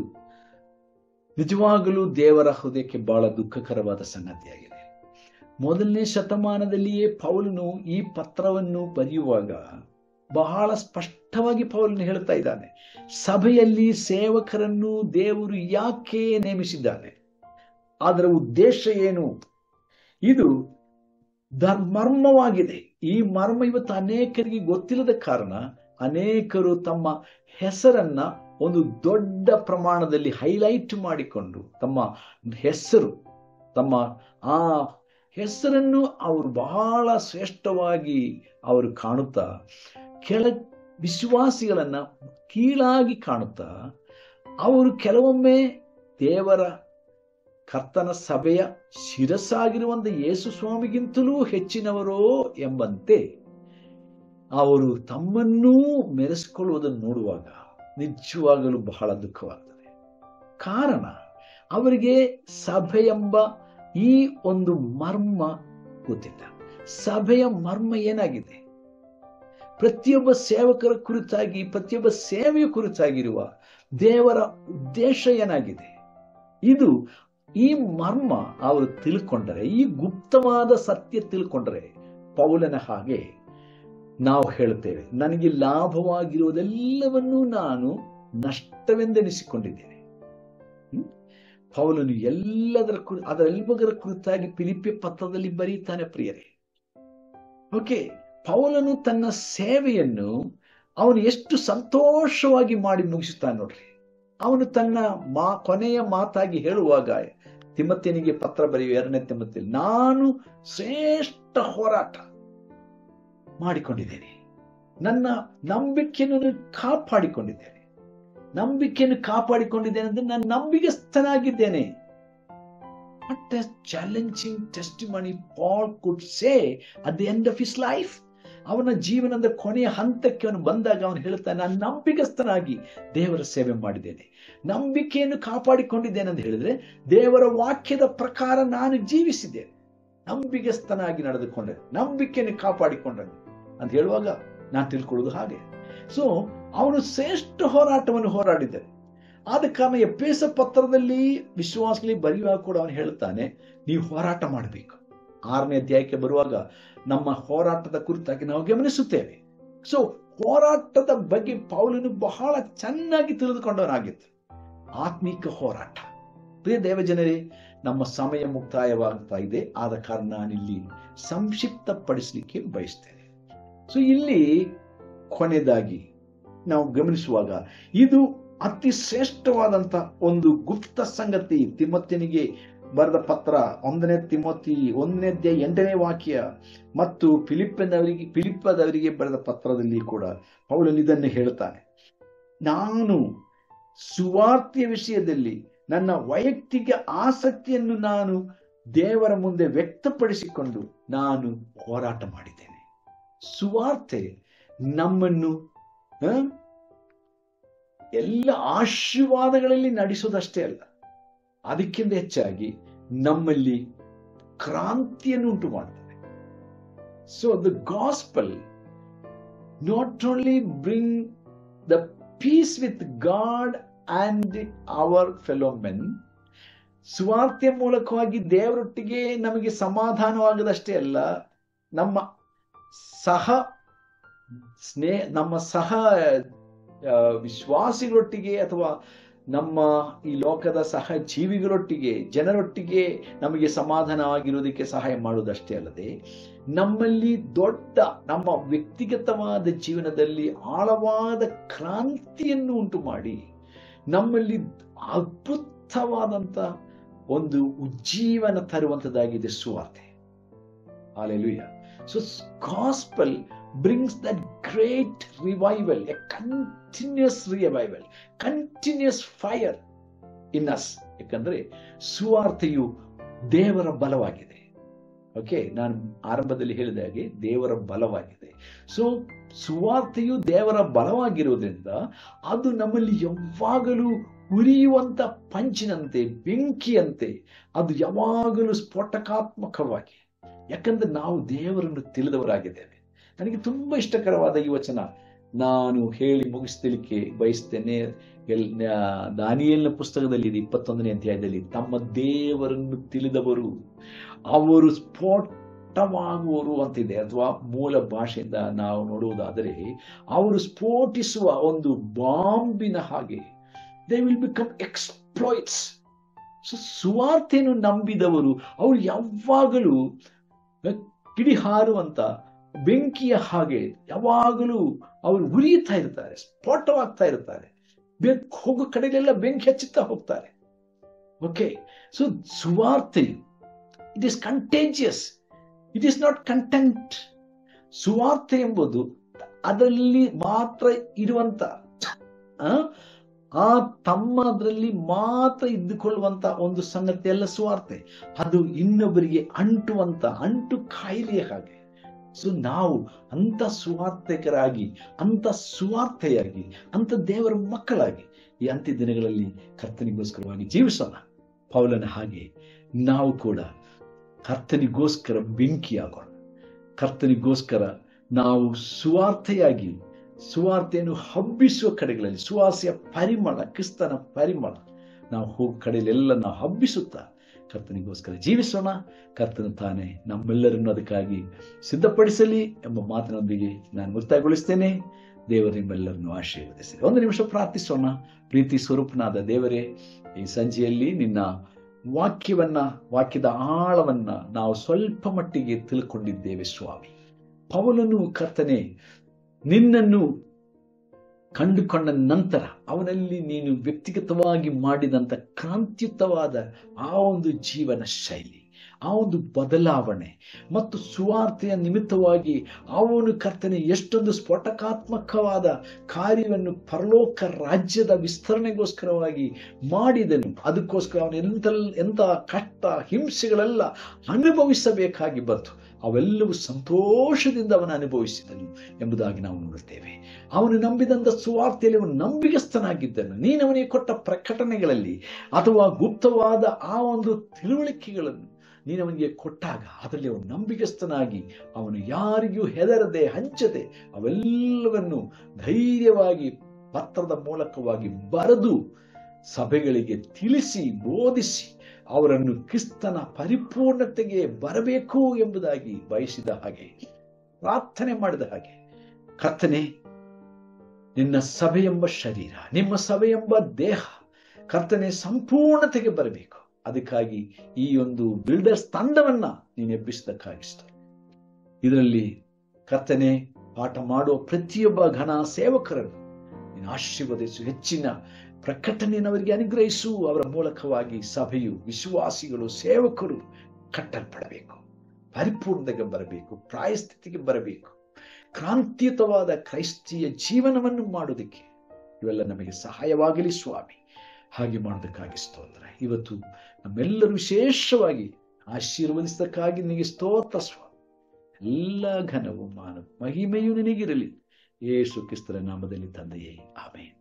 ನಿಜವಾಗಲೂ ದೇವರ ಹೃದಯಕ್ಕೆ ಬಹಳ ದುಃಖಕರವಾದ ಸಂಗತಿಯಾಗಿದೆ. ಮೊದಲನೇ ಶತಮಾನದಲ್ಲಿಯೇ ಪೌಲನು ಈ ಪತ್ರವನ್ನು ಬರೆಯುವಾಗ ಬಹಳ ಸ್ಪಷ್ಟವಾಗಿ ಪೌಲನು ಹೇಳ್ತಾ ಇದ್ದಾನೆ, ಸಭೆಯಲ್ಲಿ ಸೇವಕರನ್ನು ದೇವರು ಯಾಕೆ ನೇಮಿಸಿದ್ದಾನೆ, ಅದರ ಉದ್ದೇಶ ಏನು. ಇದು ಮರ್ಮವಾಗಿದೆ. ಈ ಮರ್ಮ ಇವತ್ತು ಅನೇಕರಿಗೆ ಗೊತ್ತಿಲ್ಲದ ಕಾರಣ ಅನೇಕರು ತಮ್ಮ ಹೆಸರನ್ನ ಒಂದು ದೊಡ್ಡ ಪ್ರಮಾಣದಲ್ಲಿ ಹೈಲೈಟ್ ಮಾಡಿಕೊಂಡು ತಮ್ಮ ಆ ಹೆಸರನ್ನು ಅವರು ಬಹಳ ಶ್ರೇಷ್ಠವಾಗಿ ಅವರು ಕಾಣುತ್ತಾ ವಿಶ್ವಾಸಿಗಳನ್ನ ಕೀಳಾಗಿ ಕಾಣುತ್ತಾ ಅವರು ಕೆಲವೊಮ್ಮೆ ದೇವರ ಕರ್ತನ ಸಭೆಯ ಶಿರಸ್ಸಾಗಿರುವಂತ ಯೇಸು ಸ್ವಾಮಿಗಿಂತಲೂ ಹೆಚ್ಚಿನವರೋ ಎಂಬಂತೆ ಅವರು ತಮ್ಮನ್ನೂ ಮೆರೆಸಿಕೊಳ್ಳುವುದನ್ನು ನೋಡುವಾಗ ನಿಜವಾಗಲೂ ಬಹಳ ದುಃಖವಾಗ್ತದೆ. ಕಾರಣ ಅವರಿಗೆ ಸಭೆ ಎಂಬ ಈ ಒಂದು ಮರ್ಮ ಗೊತ್ತಿಲ್ಲ. ಸಭೆಯ ಮರ್ಮ ಏನಾಗಿದೆ, ಪ್ರತಿಯೊಬ್ಬ ಸೇವಕರ ಕುರಿತಾಗಿ, ಪ್ರತಿಯೊಬ್ಬ ಸೇವೆಯ ಕುರಿತಾಗಿರುವ ದೇವರ ಉದ್ದೇಶ ಏನಾಗಿದೆ, ಇದು ಈ ಮರ್ಮ ಅವರು ತಿಳ್ಕೊಂಡರೆ, ಈ ಗುಪ್ತವಾದ ಸತ್ಯ ತಿಳ್ಕೊಂಡರೆ ಪೌಲನ ಹಾಗೆ ನಾವು ಹೇಳ್ತೇವೆ, ನನಗೆ ಲಾಭವಾಗಿರುವುದೆಲ್ಲವನ್ನೂ ನಾನು ನಷ್ಟವೆಂದೆನಿಸಿಕೊಂಡಿದ್ದೇನೆ. ಪೌಲನು ಅದರೆಲ್ಲದರ ಕುರಿತಾಗಿ ಫಿಲಿಪ್ಪಿ ಪತ್ರದಲ್ಲಿ ಬರೀತಾನೆ ಪ್ರಿಯರೇ. ಓಕೆ, ಪೌಲನು ತನ್ನ ಸೇವೆಯನ್ನು ಅವನು ಎಷ್ಟು ಸಂತೋಷವಾಗಿ ಮಾಡಿ ಮುಗಿಸುತ್ತಾನೆ ನೋಡ್ರಿ. ಅವನು ತನ್ನ ಕೊನೆಯ ಮಾತಾಗಿ ಹೇಳುವಾಗ ತಿಮೋಥೆಯನಿಗೆ ಪತ್ರ ಬರೆಯುವ 2ನೇ ತಿಮೋಥೆಯಲ್ಲಿ, ನಾನು ಶ್ರೇಷ್ಠ ಹೋರಾಟ ಮಾಡಿಕೊಂಡಿದ್ದೇನೆ, ನನ್ನ ನಂಬಿಕೆಯನ್ನು ಕಾಪಾಡಿಕೊಂಡಿದ್ದೇನೆ ಅಂದ್ರೆ ನಾನು ನಂಬಿಗಸ್ತನಾಗಿದ್ದೇನೆ. What a challenging testimony Paul could say at the end of his life. ಅವನ ಜೀವನದ ಕೊನೆಯ ಹಂತಕ್ಕೆ ಅವನು ಬಂದಾಗ ಅವನು ಹೇಳ್ತಾನೆ, ನಾನು ನಂಬಿಗಸ್ತನಾಗಿ ದೇವರ ಸೇವೆ ಮಾಡಿದ್ದೇನೆ, ನಂಬಿಕೆಯನ್ನು ಕಾಪಾಡಿಕೊಂಡಿದ್ದೇನೆ ಅಂತ ಹೇಳಿದ್ರೆ ದೇವರ ವಾಕ್ಯದ ಪ್ರಕಾರ ನಾನು ಜೀವಿಸಿದ್ದೇನೆ, ನಂಬಿಗಸ್ತನಾಗಿ ನಡೆದುಕೊಂಡೆ, ನಂಬಿಕೆಯನ್ನು ಕಾಪಾಡಿಕೊಂಡೆ ಅಂತ ಹೇಳುವಾಗ ನಾನು ತಿಳ್ಕೊಳ್ಳೋದು ಹಾಗೆ. ಸೊ ಅವನು ಶ್ರೇಷ್ಠ ಹೋರಾಟವನ್ನು ಹೋರಾಡಿದ್ದಾನೆ. ಆದ ಕಾರಣ ಎಫೆಸ ಪತ್ರದಲ್ಲಿ ವಿಶ್ವಾಸದಲ್ಲಿ ಬರೆಯುವಾಗ ಕೂಡ ಅವನು ಹೇಳ್ತಾನೆ, ನೀವು ಹೋರಾಟ ಮಾಡಬೇಕು. 6ನೇ ಅಧ್ಯಾಯಕ್ಕೆ ಬರುವಾಗ ನಮ್ಮ ಹೋರಾಟದ ಕುರಿತಾಗಿ ನಾವು ಗಮನಿಸುತ್ತೇವೆ. ಸೊ ಹೋರಾಟದ ಬಗ್ಗೆ ಪೌಲನು ಬಹಳ ಚೆನ್ನಾಗಿ ತಿಳಿದುಕೊಂಡವನಾಗಿತ್ತು. ಆತ್ಮಿಕ ಹೋರಾಟ. ಪ್ರಿಯ ದೇವಜನರೇ, ನಮ್ಮ ಸಮಯ ಮುಕ್ತಾಯವಾಗ್ತಾ ಇದೆ. ಆದ ಕಾರಣ ನಾನಿಲ್ಲಿ ಸಂಕ್ಷಿಪ್ತಪಡಿಸಲಿಕ್ಕೆ ಬಯಸ್ತೇನೆ. ಸೊ ಇಲ್ಲಿ ಕೊನೆಯದಾಗಿ ನಾವು ಗಮನಿಸುವಾಗ ಇದು ಅತಿ ಶ್ರೇಷ್ಠವಾದಂತ ಒಂದು ಗುಪ್ತ ಸಂಗತಿ. ತಿಮೋಥೆಯನಿಗೆ ಬರೆದ ಪತ್ರ 1ನೇ ತಿಮೋಥಿ 1ನೇ ಅಧ್ಯಾಯ 8ನೇ ವಾಕ್ಯ ಮತ್ತು ಫಿಲಿಪ್ಪದವರಿಗೆ ಬರೆದ ಪತ್ರದಲ್ಲಿ ಕೂಡ ಪೌಲನು ಇದನ್ನು ಹೇಳ್ತಾನೆ, ನಾನು ಸುವಾರ್ತೆಯ ವಿಷಯದಲ್ಲಿ ನನ್ನ ವೈಯಕ್ತಿಕ ಆಸಕ್ತಿಯನ್ನು ನಾನು ದೇವರ ಮುಂದೆ ವ್ಯಕ್ತಪಡಿಸಿಕೊಂಡು ನಾನು ಹೋರಾಟ ಮಾಡಿದ್ದೇನೆ. ಸುವಾರ್ತೆ ನಮ್ಮನ್ನು ಎಲ್ಲ ಆಶೀರ್ವಾದಗಳಲ್ಲಿ ನಡೆಸೋದಷ್ಟೇ ಅಲ್ಲ, ಅದಕ್ಕಿಂತ ಹೆಚ್ಚಾಗಿ ನಮ್ಮಲ್ಲಿ ಕ್ರಾಂತಿಯನ್ನು ಉಂಟು ಮಾಡ್ತದೆ. So the gospel not only bring the peace with God and our fellow men, ಸುವಾರ್ತೆಯ ಮೂಲಕವಾಗಿ ದೇವರೊಟ್ಟಿಗೆ ನಮಗೆ ಸಮಾಧಾನವಾಗದಷ್ಟೇ ಅಲ್ಲ, ನಮ್ಮ ಸಹ ವಿಶ್ವಾಸಿಗಳೊಟ್ಟಿಗೆ ಅಥವಾ ನಮ್ಮ ಈ ಲೋಕದ ಸಹ ಜೀವಿಗಳೊಟ್ಟಿಗೆ, ಜನರೊಟ್ಟಿಗೆ ನಮಗೆ ಸಮಾಧಾನವಾಗಿರುವುದಕ್ಕೆ ಸಹಾಯ ಮಾಡುವುದಷ್ಟೇ ಅಲ್ಲದೆ ನಮ್ಮಲ್ಲಿ ನಮ್ಮ ವ್ಯಕ್ತಿಗತವಾದ ಜೀವನದಲ್ಲಿ ಆಳವಾದ ಕ್ರಾಂತಿಯನ್ನು ಉಂಟು ಮಾಡಿ ನಮ್ಮಲ್ಲಿ ಅದ್ಭುತವಾದಂತ ಒಂದು ಉಜ್ಜೀವನ ತರುವಂತದ್ದಾಗಿದೆ ಸುವಾರ್ತೆ. Hallelujah. So gospel brings that great revival, a continuous revival, continuous fire in us. ಯಾಕಂದ್ರೆ ಸುವಾರ್ತೆಯು ದೇವರ ಬಲವಾಗಿದೆ. ಓಕೆ, ನಾನು ಆರಂಭದಲ್ಲಿ ಹೇಳಿದ ಹಾಗೆ ದೇವರ ಬಲವಾಗಿದೆ. ಸೊ ಸುವಾರ್ತೆಯು ದೇವರ ಬಲವಾಗಿರುವುದರಿಂದ ಅದು ನಮ್ಮಲ್ಲಿ ಯಾವಾಗಲೂ ಉರಿಯುವಂತ ಪಂಚಿನಂತೆ, ಬೆಂಕಿಯಂತೆ ಅದು ಯಾವಾಗಲೂ ಸ್ಫೋಟಕಾತ್ಮಕವಾಗಿ, ಯಾಕಂದ್ರೆ ನಾವು ದೇವರನ್ನು ತಿಳಿದವರಾಗಿದ್ದೇವೆ. ನನಗೆ ತುಂಬಾ ಇಷ್ಟಕರವಾದ ಈ ವಚನ ನಾನು ಹೇಳಿ ಮುಗಿಸ್ಲಿಕ್ಕೆ ಬಯಸ್ತೇನೆ. ದಾನಿಯೇಲನ ಪುಸ್ತಕದಲ್ಲಿ 21ನೇ ಅಧ್ಯಾಯದಲ್ಲಿ, ತಮ್ಮ ದೇವರನ್ನು ತಿಳಿದವರು ಅವರು ಸ್ಫೋಟವಾಗುವರು ಅಂತಿದೆ. ಅಥವಾ ಮೂಲ ಭಾಷೆಯಿಂದ ನಾವು ನೋಡುವುದಾದರೆ ಅವರು ಸ್ಫೋಟಿಸುವ ಒಂದು ಬಾಂಬಿನ ಹಾಗೆ, ದೇ ವಿಲ್ ಬಿಕಮ್ ಎಕ್ಸ್ಪ್ಲಾಯ್ಟ್ಸ್. ಸುವಾರ್ತೆಯನ್ನು ನಂಬಿದವರು ಅವರು ಯಾವಾಗಲೂ ಕಿಡಿಹಾರುವಂತ ಬೆಂಕಿಯ ಹಾಗೆ ಯಾವಾಗಲೂ ಅವರು ಉರಿಯುತ್ತಾ ಇರ್ತಾರೆ, ಸ್ಫೋಟವಾಗ್ತಾ ಇರ್ತಾರೆ. ಹೋಗೋ ಕಡೆಗೆಲ್ಲ ಬೆಂಕಿ ಹಚ್ಚುತ್ತಾ ಹೋಗ್ತಾರೆ. ಓಕೆ, ಸೊ ಸುವಾರ್ತೆಯು it is contagious, it is not content. ಸುವಾರ್ತೆ ಎಂಬುದು ಅದರಲ್ಲಿ ಮಾತ್ರ ಇರುವಂತ ತಮ್ಮದ್ರಲ್ಲಿ ಮಾತ್ರ ಇದ್ದುಕೊಳ್ಳುವಂತ ಒಂದು ಸಂಗತಿ ಅಲ್ಲ ಸುವಾರ್ತೆ. ಅದು ಇನ್ನೊಬ್ಬರಿಗೆ ಅಂಟುವಂತ ಅಂಟು ಕಾಯಿಲೆಯ ಹಾಗೆ. ಸೊ ನಾವು ಅಂತ ಸುವಾರ್ತೆಕರಾಗಿ, ಅಂತ ಸುವಾರ್ತೆಯಾಗಿ, ಅಂತ ದೇವರ ಮಕ್ಕಳಾಗಿ ಈ ಅಂತ್ಯ ದಿನಗಳಲ್ಲಿ ಕರ್ತನಿಗೋಸ್ಕರವಾಗಿ ಜೀವಿಸೋಣ. ಪೌಲನ ಹಾಗೆ ನಾವು ಕೂಡ ಕರ್ತನಿಗೋಸ್ಕರ ಬೆಂಕಿಯಾಗೋಣ. ಕರ್ತನಿಗೋಸ್ಕರ ನಾವು ಸುವಾರ್ತೆಯಾಗಿ, ಸುವಾರ್ತೆಯನ್ನು ಹಬ್ಬಿಸುವ ಕಡೆಗಳಲ್ಲಿ ಸುವಾಸೆಯ ಪರಿಮಳ, ಕ್ರಿಸ್ತನ ಪರಿಮಳ ನಾವು ಹೋಗೋ ಕಡೆಯಲ್ಲೆಲ್ಲ ನಾವು ಹಬ್ಬಿಸುತ್ತಾ ಕರ್ತನಿಗೋಸ್ಕರ ಜೀವಿಸೋಣ. ಕರ್ತನ ತಾನೇ ನಮ್ಮೆಲ್ಲರನ್ನು ಅದಕ್ಕಾಗಿ ಸಿದ್ಧಪಡಿಸಲಿ ಎಂಬ ಮಾತಿನೊಂದಿಗೆ ನಾನು ಮುಕ್ತಾಯಗೊಳಿಸ್ತೇನೆ. ದೇವರು ನಿಮ್ಮೆಲ್ಲರನ್ನು ಆಶೀರ್ವದಿಸಲಿ. ಒಂದು ನಿಮಿಷ ಪ್ರಾರ್ಥಿಸೋಣ. ಪ್ರೀತಿ ಸ್ವರೂಪನಾದ ದೇವರೇ, ಈ ಸಂಜೆಯಲ್ಲಿ ನಿನ್ನ ವಾಕ್ಯದ ಆಳವನ್ನ ನಾವು ಸ್ವಲ್ಪ ಮಟ್ಟಿಗೆ ತಿಳ್ಕೊಂಡಿದ್ದೇವೆ ಸ್ವಾಮಿ. ಪೌಲನು ಕರ್ತನೆ ನಿನ್ನನ್ನು ಕಂಡುಕೊಂಡ ನಂತರ ಅವನಲ್ಲಿ ನೀನು ವ್ಯಕ್ತಿಗತವಾಗಿ ಮಾಡಿದಂಥ ಕ್ರಾಂತಿಯುತವಾದ ಆ ಒಂದು ಜೀವನ ಶೈಲಿ, ಆ ಒಂದು ಬದಲಾವಣೆ ಮತ್ತು ಸುವಾರ್ತೆಯ ನಿಮಿತ್ತವಾಗಿ ಅವನು ಕರ್ತನೆ ಎಷ್ಟೊಂದು ಸ್ಫೋಟಕಾತ್ಮಕವಾದ ಕಾರ್ಯವನ್ನು ಪರಲೋಕ ರಾಜ್ಯದ ವಿಸ್ತರಣೆಗೋಸ್ಕರವಾಗಿ ಮಾಡಿದನು. ಅದಕ್ಕೋಸ್ಕರ ಅವನು ಎಂಥ ಕಷ್ಟ ಹಿಂಸೆಗಳೆಲ್ಲ ಅನುಭವಿಸಬೇಕಾಗಿ ಬಂತು. ಅವೆಲ್ಲವೂ ಸಂತೋಷದಿಂದ ಅವನು ಅನುಭವಿಸಿದನು ಎಂಬುದಾಗಿ ನಾವು ನೋಡುತ್ತೇವೆ. ಅವನು ನಂಬಿದಂಥ ಸುವಾರ್ತೆಯಲ್ಲಿ ಅವನು ನಂಬಿಗಸ್ತನಾಗಿದ್ದನು. ನೀನು ಅವನಿಗೆ ಕೊಟ್ಟ ಪ್ರಕಟಣೆಗಳಲ್ಲಿ ಅಥವಾ ಗುಪ್ತವಾದ ಆ ಒಂದು ತಿಳುವಳಿಕೆಗಳನ್ನು ನೀನು ಅವನಿಗೆ ಕೊಟ್ಟಾಗ ಅದರಲ್ಲಿ ಅವನು ನಂಬಿಗಸ್ತನಾಗಿ, ಅವನು ಯಾರಿಗೂ ಹೆದರದೆ ಹಂಚದೆ ಅವೆಲ್ಲವನ್ನು ಧೈರ್ಯವಾಗಿ ಪತ್ರದ ಮೂಲಕವಾಗಿ ಬರೆದು ಸಭೆಗಳಿಗೆ ತಿಳಿಸಿ ಬೋಧಿಸಿ ಅವರನ್ನು ಕ್ರಿಸ್ತನ ಪರಿಪೂರ್ಣತೆಗೆ ಬರಬೇಕು ಎಂಬುದಾಗಿ ಬಯಸಿದ ಹಾಗೆ, ಪ್ರಾರ್ಥನೆ ಮಾಡಿದ ಹಾಗೆ, ಕರ್ತನೆ ನಿನ್ನ ಸಭೆ ಎಂಬ ಶರೀರ, ನಿಮ್ಮ ಸಭೆ ಎಂಬ ದೇಹ ಕರ್ತನೆ ಸಂಪೂರ್ಣತೆಗೆ ಬರಬೇಕು. ಅದಕ್ಕಾಗಿ ಈ ಒಂದು ಬಿಲ್ಡರ್ಸ್ ತಂಡವನ್ನ ನೀನು ಎಬ್ಬಿಸಿದಕ್ಕಾಗಿಸ್ತಾರೆ. ಇದರಲ್ಲಿ ಕರ್ತನೆ ಪಾಠ ಮಾಡುವ ಪ್ರತಿಯೊಬ್ಬ ಘನ ಸೇವಕರನ್ನು ನೀನು ಆಶೀರ್ವದಿಸು. ಹೆಚ್ಚಿನ ಪ್ರಕಟಣೆಯನ್ನು ಅವರಿಗೆ ಅನುಗ್ರಹಿಸು. ಅವರ ಮೂಲಕವಾಗಿ ಸಭೆಯು, ವಿಶ್ವಾಸಿಗಳು, ಸೇವಕರು ಕಟ್ಟಲ್ಪಡಬೇಕು, ಪರಿಪೂರ್ಣತೆಗೆ ಬರಬೇಕು, ಪ್ರಾಯಸ್ಥಿತಿಗೆ ಬರಬೇಕು, ಕ್ರಾಂತಿಯುತವಾದ ಕ್ರೈಸ್ತಿಯ ಜೀವನವನ್ನು ಮಾಡುವುದಕ್ಕೆ ಇವೆಲ್ಲ ನಮಗೆ ಸಹಾಯವಾಗಲಿ ಸ್ವಾಮಿ. ಹಾಗೆ ಮಾಡೋದಕ್ಕಾಗಿ ಸ್ತೋತ್ರ. ಇವತ್ತು ನಮ್ಮೆಲ್ಲರೂ ವಿಶೇಷವಾಗಿ ಆಶೀರ್ವದಿಸದಕ್ಕಾಗಿ ನಿನಗೆ ಸ್ತೋತ್ರ ಸ್ವಾಮಿ. ಎಲ್ಲ ಘನವು ಮಾನವ ಮಹಿಮೆಯು ನಿನಗಿರಲಿ. ಯೇಸು ಕ್ರಿಸ್ತರ ನಾಮದಲ್ಲಿ ತಂದೆಯೇ, ಆಮೆನ್.